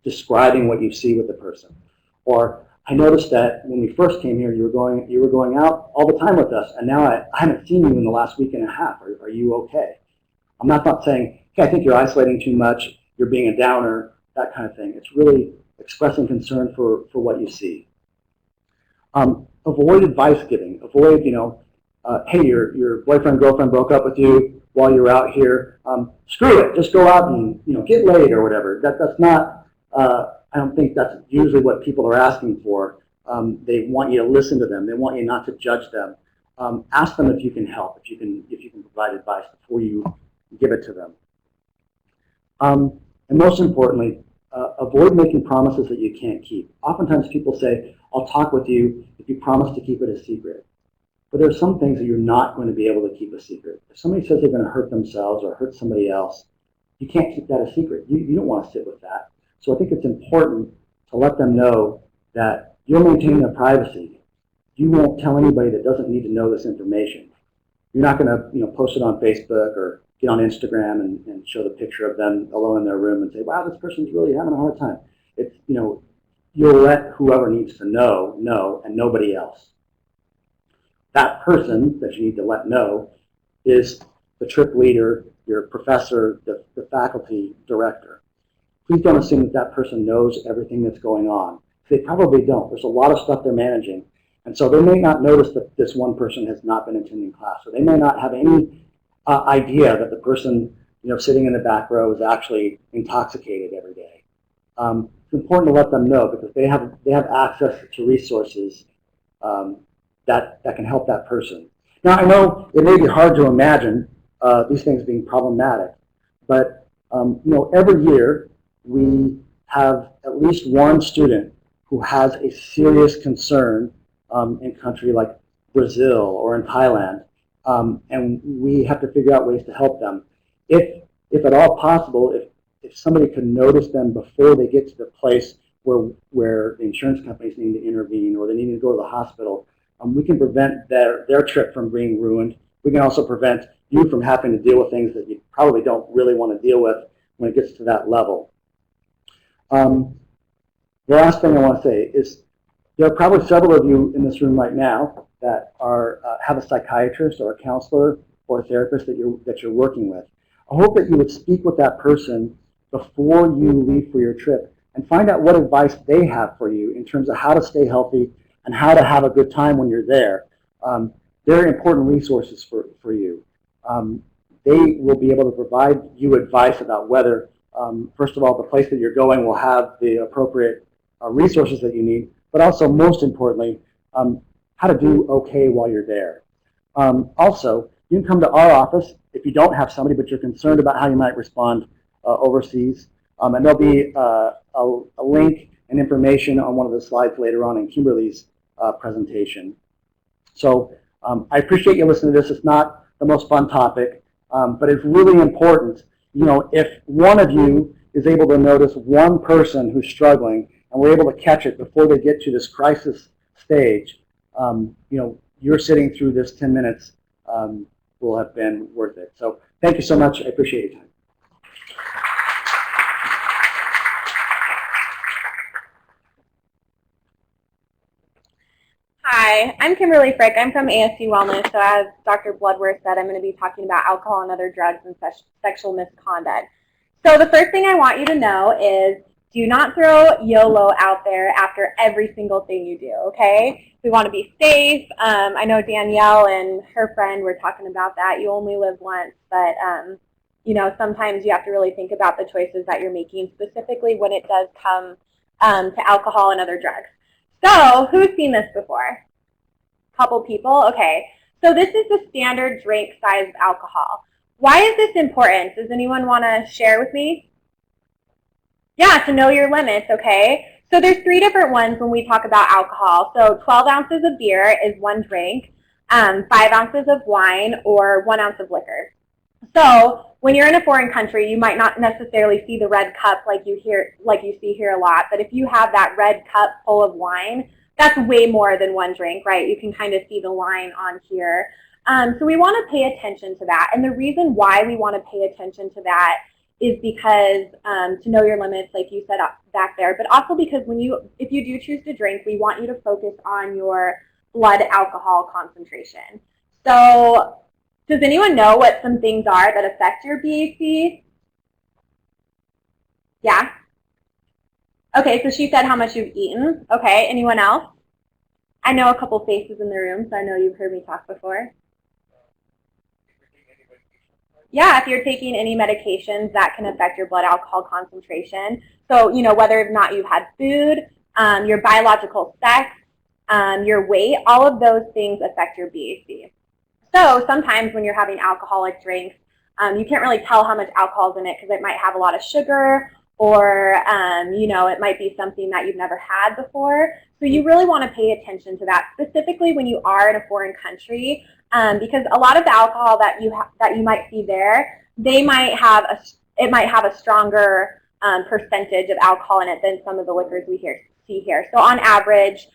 describing what you see with the person. Or I noticed that when we first came here, you were going out all the time with us, and now I haven't seen you in the last week and a half. Are you okay? I'm not saying, hey, I think you're isolating too much. You're being a downer. That kind of thing. It's really expressing concern for what you see. Avoid advice giving. Avoid, hey, your boyfriend, girlfriend broke up with you while you were out here. Screw it. Just go out and get laid or whatever. That's not. I don't think that's usually what people are asking for. They want you to listen to them. They want you not to judge them. Ask them if you can help. If you can provide advice before you give it to them. And most importantly, avoid making promises that you can't keep. Oftentimes people say, I'll talk with you if you promise to keep it a secret. But there are some things that you're not going to be able to keep a secret. If somebody says they're going to hurt themselves or hurt somebody else, you can't keep that a secret. You don't want to sit with that. So I think it's important to let them know that you'll maintain their privacy. You won't tell anybody that doesn't need to know this information. You're not going to post it on Facebook or get on Instagram and show the picture of them alone in their room and say, wow, this person's really having a hard time. It's, you'll let whoever needs to know, and nobody else. That person that you need to let know is the trip leader, your professor, the faculty director. Please don't assume that person knows everything that's going on. They probably don't. There's a lot of stuff they're managing. And so they may not notice that this one person has not been attending class. So they may not have any idea that the person sitting in the back row is actually intoxicated every day. It's important to let them know because they have access to resources that can help that person. Now I know it may be hard to imagine these things being problematic, but every year we have at least one student who has a serious concern in a country like Brazil or in Thailand. And we have to figure out ways to help them. If at all possible, if somebody could notice them before they get to the place where the insurance companies need to intervene or they need to go to the hospital, we can prevent their trip from being ruined. We can also prevent you from having to deal with things that you probably don't really want to deal with when it gets to that level. The last thing I want to say is there are probably several of you in this room right now that have a psychiatrist or a counselor or a therapist that you're working with. I hope that you would speak with that person before you leave for your trip and find out what advice they have for you in terms of how to stay healthy and how to have a good time when you're there. They're important resources for you. They will be able to provide you advice about whether, first of all, the place that you're going will have the appropriate resources that you need, but also, most importantly, how to do okay while you're there. Also, you can come to our office if you don't have somebody, but you're concerned about how you might respond overseas. And there'll be a link and information on one of the slides later on in Kimberly's presentation. So I appreciate you listening to this. It's not the most fun topic, but it's really important. You know, if one of you is able to notice one person who's struggling and we're able to catch it before they get to this crisis stage, you know, you're sitting through this 10 minutes will have been worth it. So thank you so much. I appreciate your time. Hi, I'm Kimberly Frick. I'm from ASU Wellness. So as Dr. Bloodworth said, I'm going to be talking about alcohol and other drugs and sexual misconduct. So the first thing I want you to know is do not throw YOLO out there after every single thing you do, okay? We want to be safe. I know Danielle and her friend were talking about that. You only live once, but you know, sometimes you have to really think about the choices that you're making, specifically when it does come to alcohol and other drugs. So, who's seen this before? Couple people? Okay. So this is the standard drink size of alcohol. Why is this important? Does anyone want to share with me? Yeah, to know your limits, okay? So there's 3 different ones when we talk about alcohol. So 12 ounces of beer is 1 drink, 5 ounces of wine, or 1 ounce of liquor. So when you're in a foreign country, you might not necessarily see the red cup like you see here a lot. But if you have that red cup full of wine, that's way more than 1 drink, right? You can kind of see the line on here. So we want to pay attention to that. And the reason why we want to pay attention to that is because to know your limits, like you said back there, but also because if you do choose to drink, we want you to focus on your blood alcohol concentration. So does anyone know what some things are that affect your BAC? Yeah? Okay, so she said how much you've eaten. Okay, anyone else? I know a couple faces in the room, so I know you've heard me talk before. Yeah, if you're taking any medications that can affect your blood alcohol concentration. So, you know, whether or not you've had food, your biological sex, your weight, all of those things affect your BAC. So sometimes when you're having alcoholic drinks, you can't really tell how much alcohol is in it because it might have a lot of sugar or, you know, it might be something that you've never had before. So you really want to pay attention to that, specifically when you are in a foreign country, because a lot of the alcohol that you might see there, it might have a stronger percentage of alcohol in it than some of the liquors we see here. So on average,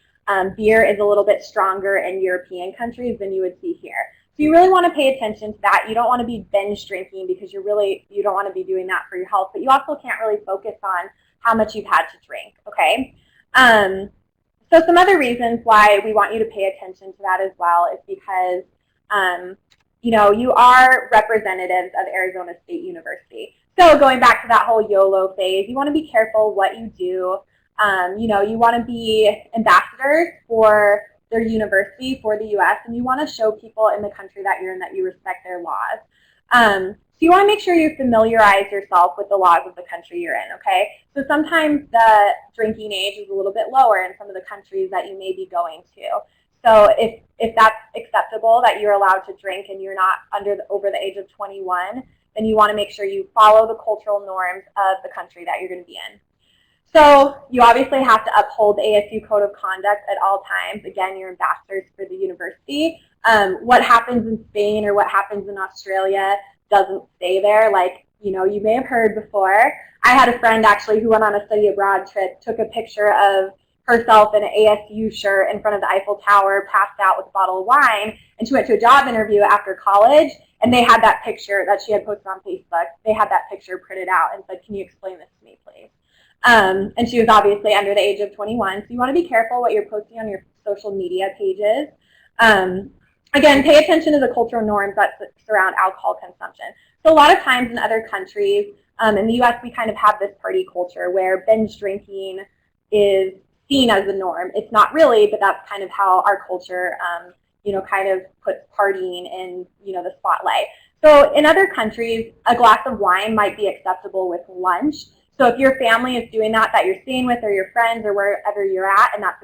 beer is a little bit stronger in European countries than you would see here. So you really want to pay attention to that. You don't want to be binge drinking because you don't want to be doing that for your health, but you also can't really focus on how much you've had to drink, okay? So some other reasons why we want you to pay attention to that as well is because, you know, you are representatives of Arizona State University. So going back to that whole YOLO phase, you want to be careful what you do. You know, you want to be ambassadors for their university, for the U.S., and you want to show people in the country that you're in that you respect their laws. So you want to make sure you familiarize yourself with the laws of the country you're in, okay? So sometimes the drinking age is a little bit lower in some of the countries that you may be going to. So if that's acceptable, that you're allowed to drink and you're not over the age of 21, then you want to make sure you follow the cultural norms of the country that you're going to be in. So you obviously have to uphold the ASU Code of Conduct at all times. Again, you're ambassadors for the university. What happens in Spain or what happens in Australia doesn't stay there. Like, you know, you may have heard before. I had a friend actually who went on a study abroad trip, took a picture of herself in an ASU shirt in front of the Eiffel Tower, passed out with a bottle of wine, and she went to a job interview after college, and they had that picture that she had posted on Facebook. They had that picture printed out and said, "Can you explain this to me, please?" And she was obviously under the age of 21, so you want to be careful what you're posting on your social media pages. Again, pay attention to the cultural norms that surround alcohol consumption. So a lot of times in other countries, in the U.S., we kind of have this party culture where binge drinking is seen as the norm. It's not really, but that's kind of how our culture, you know, kind of puts partying in, you know, the spotlight. So in other countries, a glass of wine might be acceptable with lunch. So if your family is doing that you're staying with, or your friends, or wherever you're at, and that's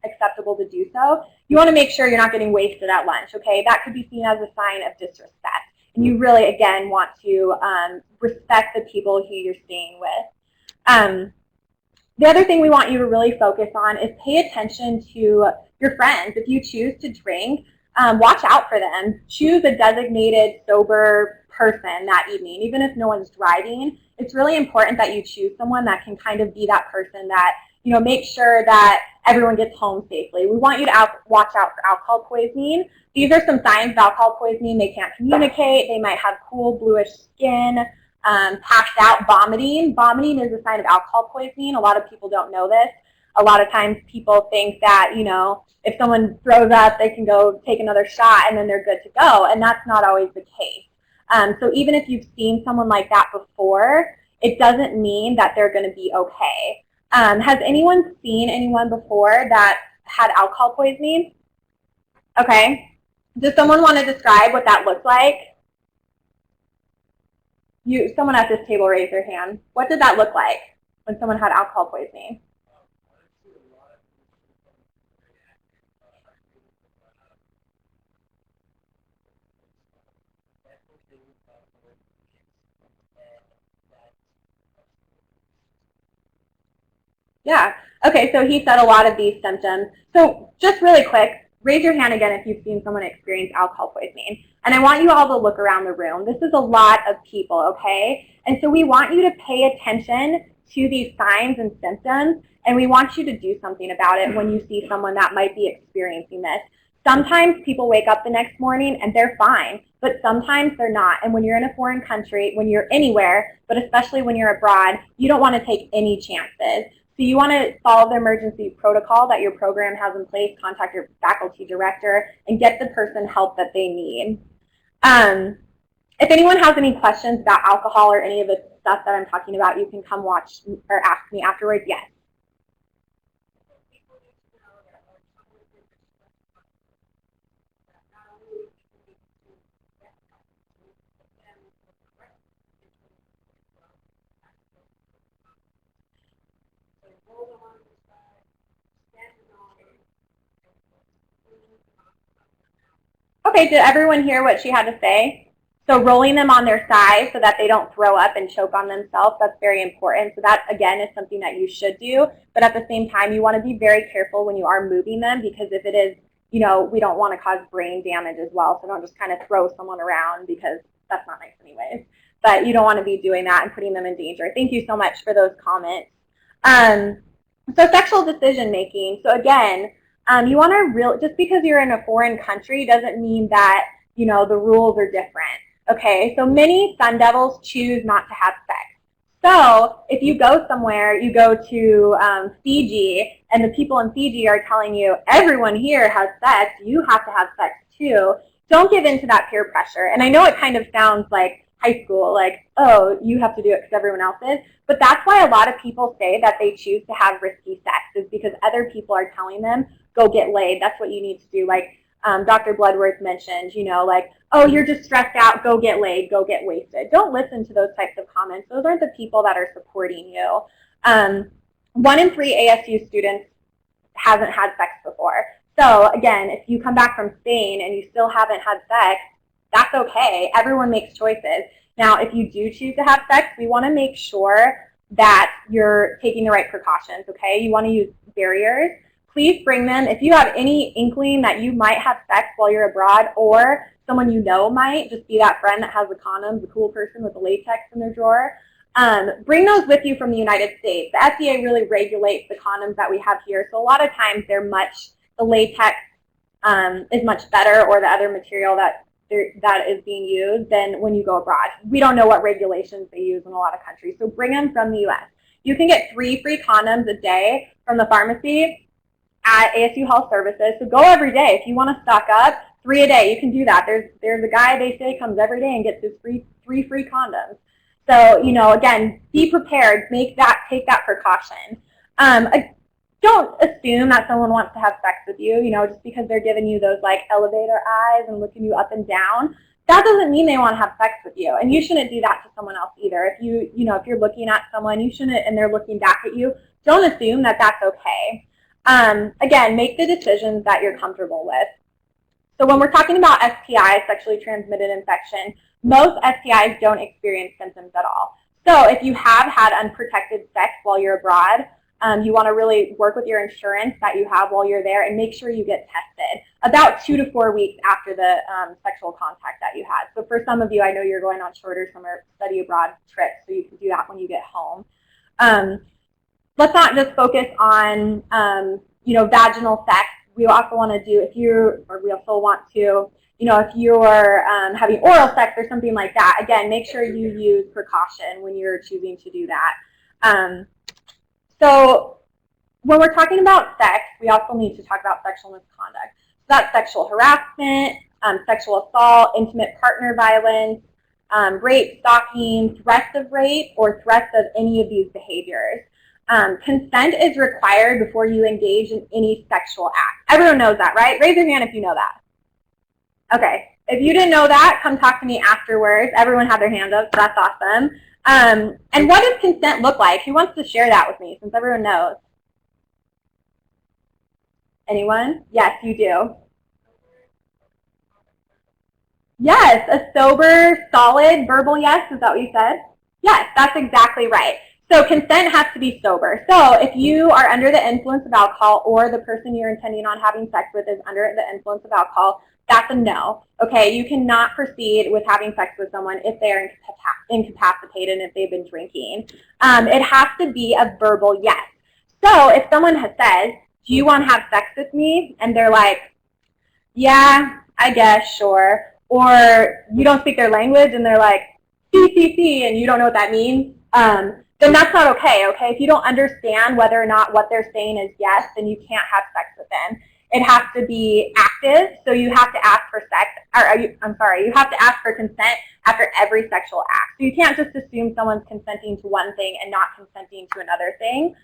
acceptable to do so, you want to make sure you're not getting wasted at lunch, okay? That could be seen as a sign of disrespect. And you really, again, want to respect the people who you're staying with. The other thing we want you to really focus on is pay attention to your friends. If you choose to drink, watch out for them. Choose a designated sober person that evening. Even if no one's driving, it's really important that you choose someone that can kind of be that person that, you know, make sure that everyone gets home safely. We want you to watch out for alcohol poisoning. These are some signs of alcohol poisoning. They can't communicate. They might have cool bluish skin, passed out, vomiting. Vomiting is a sign of alcohol poisoning. A lot of people don't know this. A lot of times people think that, you know, if someone throws up, they can go take another shot and then they're good to go. And that's not always the case. So even if you've seen someone like that before, it doesn't mean that they're going to be okay. Has anyone seen anyone before that had alcohol poisoning? Okay. Does someone want to describe what that looks like? Someone at this table raise their hand. What did that look like when someone had alcohol poisoning? Yeah. Okay, so he said a lot of these symptoms. So just really quick, raise your hand again if you've seen someone experience alcohol poisoning. And I want you all to look around the room. This is a lot of people, okay? And so we want you to pay attention to these signs and symptoms, and we want you to do something about it when you see someone that might be experiencing this. Sometimes people wake up the next morning and they're fine, but sometimes they're not. And when you're in a foreign country, when you're anywhere, but especially when you're abroad, you don't want to take any chances. So you want to follow the emergency protocol that your program has in place, contact your faculty director, and get the person help that they need. If anyone has any questions about alcohol or any of the stuff that I'm talking about, you can come watch or ask me afterwards. Yes. Okay, did everyone hear what she had to say? So rolling them on their side so that they don't throw up and choke on themselves, that's very important. So that, again, is something that you should do. But at the same time, you want to be very careful when you are moving them, because if it is, you know, we don't want to cause brain damage as well. So don't just kind of throw someone around, because that's not nice anyways. But you don't want to be doing that and putting them in danger. Thank you so much for those comments. So sexual decision making. So again, you want to just because you're in a foreign country doesn't mean that, you know, the rules are different. Okay, so many Sun Devils choose not to have sex. So if you go somewhere, you go to Fiji, and the people in Fiji are telling you, everyone here has sex, you have to have sex too. Don't give in to that peer pressure. And I know it kind of sounds like high school, like, oh, you have to do it because everyone else is. But that's why a lot of people say that they choose to have risky sex, is because other people are telling them, go get laid. That's what you need to do. Like Dr. Bloodworth mentioned, you know, like, oh, you're just stressed out, go get laid, go get wasted. Don't listen to those types of comments. Those aren't the people that are supporting you. 1 in 3 ASU students hasn't had sex before. So again, if you come back from Spain and you still haven't had sex, that's okay. Everyone makes choices. Now, if you do choose to have sex, we want to make sure that you're taking the right precautions, okay? You want to use barriers. Please bring them. If you have any inkling that you might have sex while you're abroad, or someone you know might, just be that friend that has the condoms, the cool person with the latex in their drawer, bring those with you from the United States. The FDA really regulates the condoms that we have here, so a lot of times the latex is much better, or the other material that is being used than when you go abroad. We don't know what regulations they use in a lot of countries, so bring them from the U.S. You can get 3 free condoms a day from the pharmacy at ASU Health Services, so go every day. If you want to stock up, 3 a day, you can do that. There's a guy, they say, comes every day and gets his 3 free condoms. So, you know, again, be prepared, take that precaution. Don't assume that someone wants to have sex with you, you know, just because they're giving you those like elevator eyes and looking you up and down. That doesn't mean they want to have sex with you, and you shouldn't do that to someone else either. If if you're looking at someone, you shouldn't, and they're looking back at you, don't assume that that's okay. Again, make the decisions that you're comfortable with. So when we're talking about STI, sexually transmitted infection, Most STIs don't experience symptoms at all. So if you have had unprotected sex while you're abroad, you want to really work with your insurance that you have while you're there and make sure you get tested about 2 to 4 weeks after the sexual contact that you had. So for some of you, I know you're going on shorter summer study abroad trips, so you can do that when you get home. Let's not just focus on vaginal sex. We also want to do, we also want to, if you're having oral sex or something like that, again, make sure you use precaution when you're choosing to do that. So when we're talking about sex, we also need to talk about sexual misconduct. So that's sexual harassment, sexual assault, intimate partner violence, rape, stalking, threats of rape, or threats of any of these behaviors. Consent is required before you engage in any sexual act. Everyone knows that, right? Raise your hand if you know that. Okay. If you didn't know that, come talk to me afterwards. Everyone had their hand up, so that's awesome. And what does consent look like? Who wants to share that with me, since everyone knows? Anyone? Yes, you do. Yes, a sober, solid, verbal yes. Is that what you said? Yes, that's exactly right. So consent has to be sober. So if you are under the influence of alcohol or the person you're intending on having sex with is under the influence of alcohol, that's a no. Okay, you cannot proceed with having sex with someone if they are incapacitated and if they've been drinking. It has to be a verbal yes. So if someone has said, do you want to have sex with me? And they're like, yeah, I guess, sure. Or you don't speak their language and they're like, C, and you don't know what that means, then that's not okay, okay? If you don't understand whether or not what they're saying is yes, then you can't have sex with them. It has to be active, so you have to ask for you have to ask for consent after every sexual act. So you can't just assume someone's consenting to one thing and not consenting to another thing.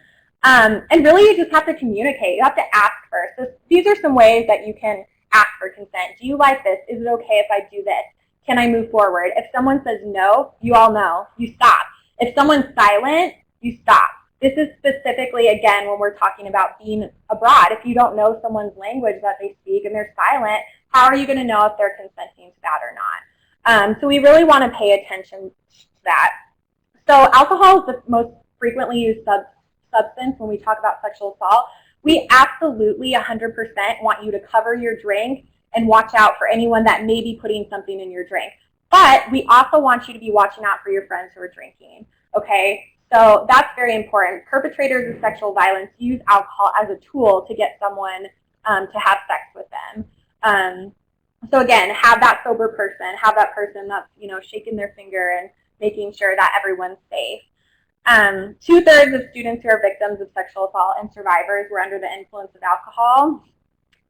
And really, you just have to communicate. You have to ask first. So these are some ways that you can ask for consent. Do you like this? Is it okay if I do this? Can I move forward? If someone says no, you all know. You stop. If someone's silent, you stop. This is specifically, again, when we're talking about being abroad. If you don't know someone's language that they speak and they're silent, how are you going to know if they're consenting to that or not? So we really want to pay attention to that. So alcohol is the most frequently used substance when we talk about sexual assault. We absolutely 100% want you to cover your drink and watch out for anyone that may be putting something in your drink. But we also want you to be watching out for your friends who are drinking, okay? So that's very important. Perpetrators of sexual violence use alcohol as a tool to get someone to have sex with them. So again, have that sober person, have that person that's, shaking their finger and making sure that everyone's safe. 2/3 of students who are victims of sexual assault and survivors were under the influence of alcohol.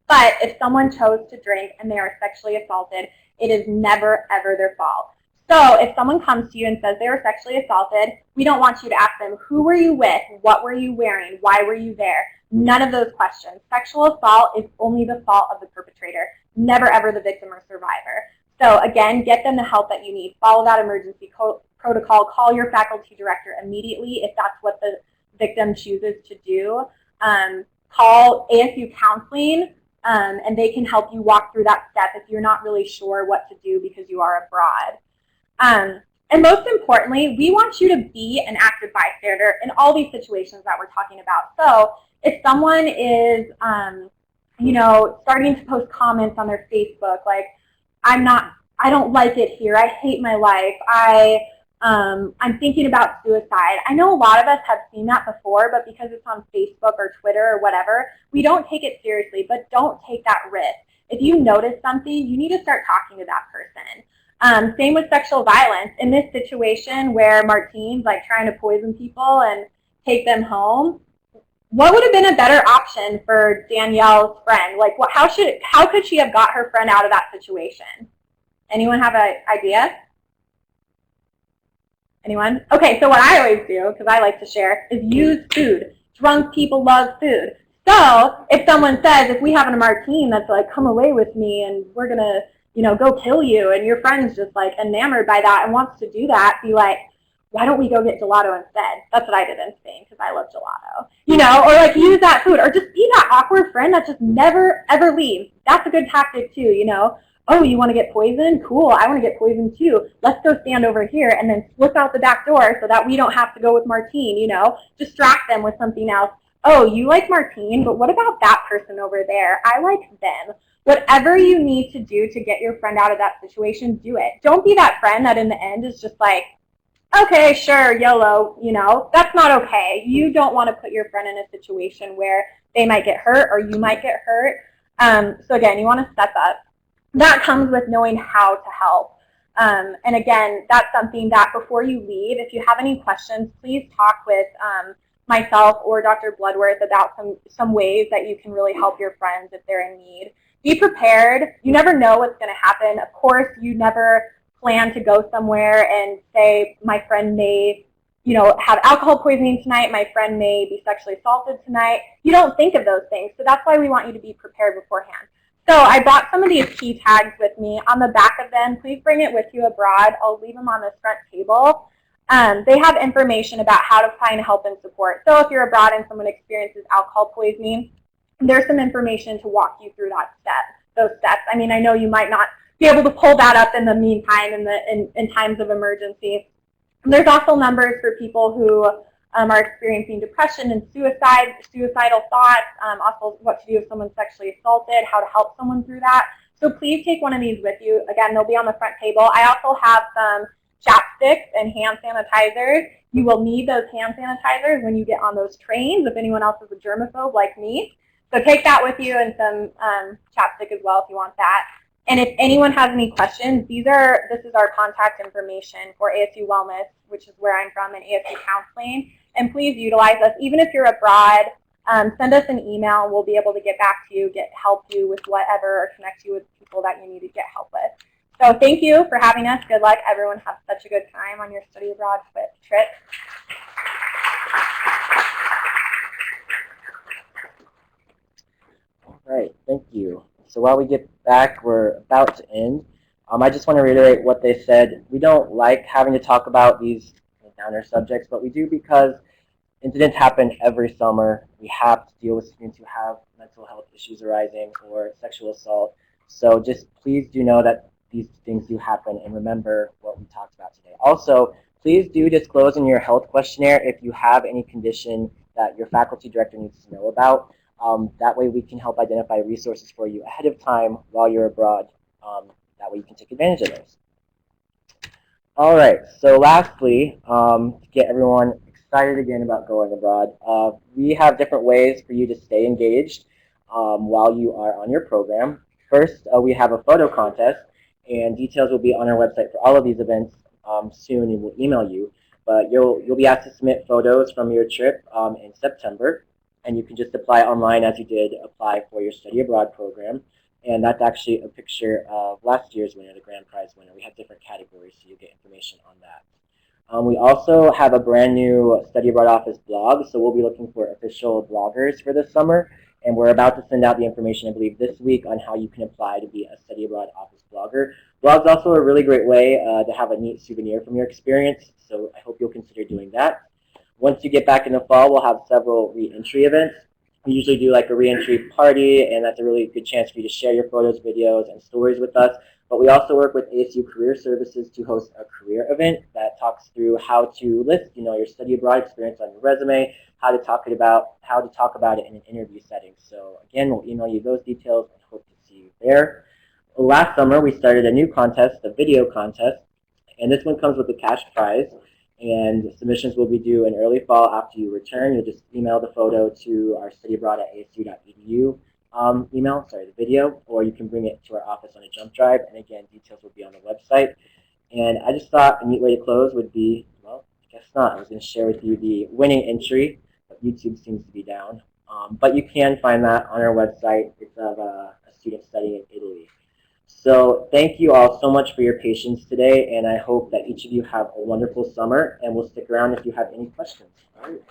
But if someone chose to drink and they are sexually assaulted, it is never, ever their fault. So if someone comes to you and says they were sexually assaulted, we don't want you to ask them, who were you with? What were you wearing? Why were you there? None of those questions. Sexual assault is only the fault of the perpetrator, never ever the victim or survivor. So again, get them the help that you need. Follow that emergency protocol. Call your faculty director immediately if that's what the victim chooses to do. Call ASU counseling, and they can help you walk through that step if you're not really sure what to do because you are abroad. And most importantly, we want you to be an active bystander in all these situations that we're talking about. So if someone is, starting to post comments on their Facebook, like, I don't like it here, I hate my life, I'm thinking about suicide. I know a lot of us have seen that before, but because it's on Facebook or Twitter or whatever, we don't take it seriously, but don't take that risk. If you notice something, you need to start talking to that person. Same with sexual violence. In this situation where Martine's like trying to poison people and take them home, what would have been a better option for Danielle's friend? Like, how could she have got her friend out of that situation? Anyone have an idea? Anyone? Okay, so what I always do, because I like to share, is use food. Drunk people love food. So if someone says, if we have a Martine that's like, come away with me and we're going to, go kill you, and your friend's just like enamored by that and wants to do that, be like, why don't we go get gelato instead? That's what I did in Spain because I love gelato. Or like use that food, or just be that awkward friend that just never, ever leaves. That's a good tactic too, oh, you want to get poisoned? Cool, I want to get poisoned too. Let's go stand over here and then slip out the back door so that we don't have to go with Martine, you know? Distract them with something else. Oh, you like Martine, but what about that person over there? I like them. Whatever you need to do to get your friend out of that situation, do it. Don't be that friend that in the end is just like, okay, sure, YOLO, you know? That's not okay. You don't want to put your friend in a situation where they might get hurt or you might get hurt. So again, you want to step up. That comes with knowing how to help. And again, that's something that before you leave, if you have any questions, please talk with myself or Dr. Bloodworth about some ways that you can really help your friends if they're in need. Be prepared. You never know what's going to happen. Of course, you never plan to go somewhere and say, my friend may, you know, have alcohol poisoning tonight, my friend may be sexually assaulted tonight. You don't think of those things. So that's why we want you to be prepared beforehand. So I brought some of these key tags with me. On the back of them, please bring it with you abroad. I'll leave them on this front table. They have information about how to find help and support. So if you're abroad and someone experiences alcohol poisoning, there's some information to walk you through those steps. I mean, I know you might not be able to pull that up in the meantime in times of emergency. There's also numbers for people who are experiencing depression and suicidal thoughts, also what to do if someone's sexually assaulted, how to help someone through that. So please take one of these with you. Again, they'll be on the front table. I also have some chapsticks and hand sanitizers. You will need those hand sanitizers when you get on those trains if anyone else is a germaphobe like me. So take that with you and some chapstick as well if you want that. And if anyone has any questions, this is our contact information for ASU Wellness, which is where I'm from, and ASU Counseling. And please utilize us. Even if you're abroad, send us an email. We'll be able to get back to you, help you with whatever, or connect you with people that you need to get help with. So thank you for having us. Good luck. Everyone have such a good time on your study abroad trip. All right, thank you. So while we get back, we're about to end. I just want to reiterate what they said. We don't like having to talk about these downer subjects, but we do because incidents happen every summer. We have to deal with students who have mental health issues arising or sexual assault. So just please do know that these things do happen and remember what we talked about today. Also, please do disclose in your health questionnaire if you have any condition that your faculty director needs to know about. That way we can help identify resources for you ahead of time while you're abroad. That way you can take advantage of those. All right, so lastly, to get everyone excited again about going abroad, we have different ways for you to stay engaged while you are on your program. First, we have a photo contest, and details will be on our website for all of these events soon, and we'll email you. But you'll be asked to submit photos from your trip in September. And you can just apply online as you did apply for your study abroad program. And that's actually a picture of last year's winner, the grand prize winner. We have different categories, so you'll get information on that. We also have a brand new study abroad office blog, so we'll be looking for official bloggers for this summer. And we're about to send out the information, I believe, this week on how you can apply to be a study abroad office blogger. Blog's also a really great way to have a neat souvenir from your experience, so I hope you'll consider doing that. Once you get back in the fall, we'll have several re-entry events. We usually do like a re-entry party, and that's a really good chance for you to share your photos, videos, and stories with us. But we also work with ASU Career Services to host a career event that talks through how to list, your study abroad experience on your resume, how to talk about it in an interview setting. So again, we'll email you those details and hope to see you there. Last summer, we started a new contest, a video contest, and this one comes with a cash prize. And submissions will be due in early fall after you return. You'll just email the photo to our studyabroad@asu.edu the video, or you can bring it to our office on a jump drive. And again, details will be on the website. And I just thought a neat way to close would be, well, I guess not. I was going to share with you the winning entry, but YouTube seems to be down. But you can find that on our website. It's of a student studying in Italy. So thank you all so much for your patience today, and I hope that each of you have a wonderful summer, and we'll stick around if you have any questions. All right.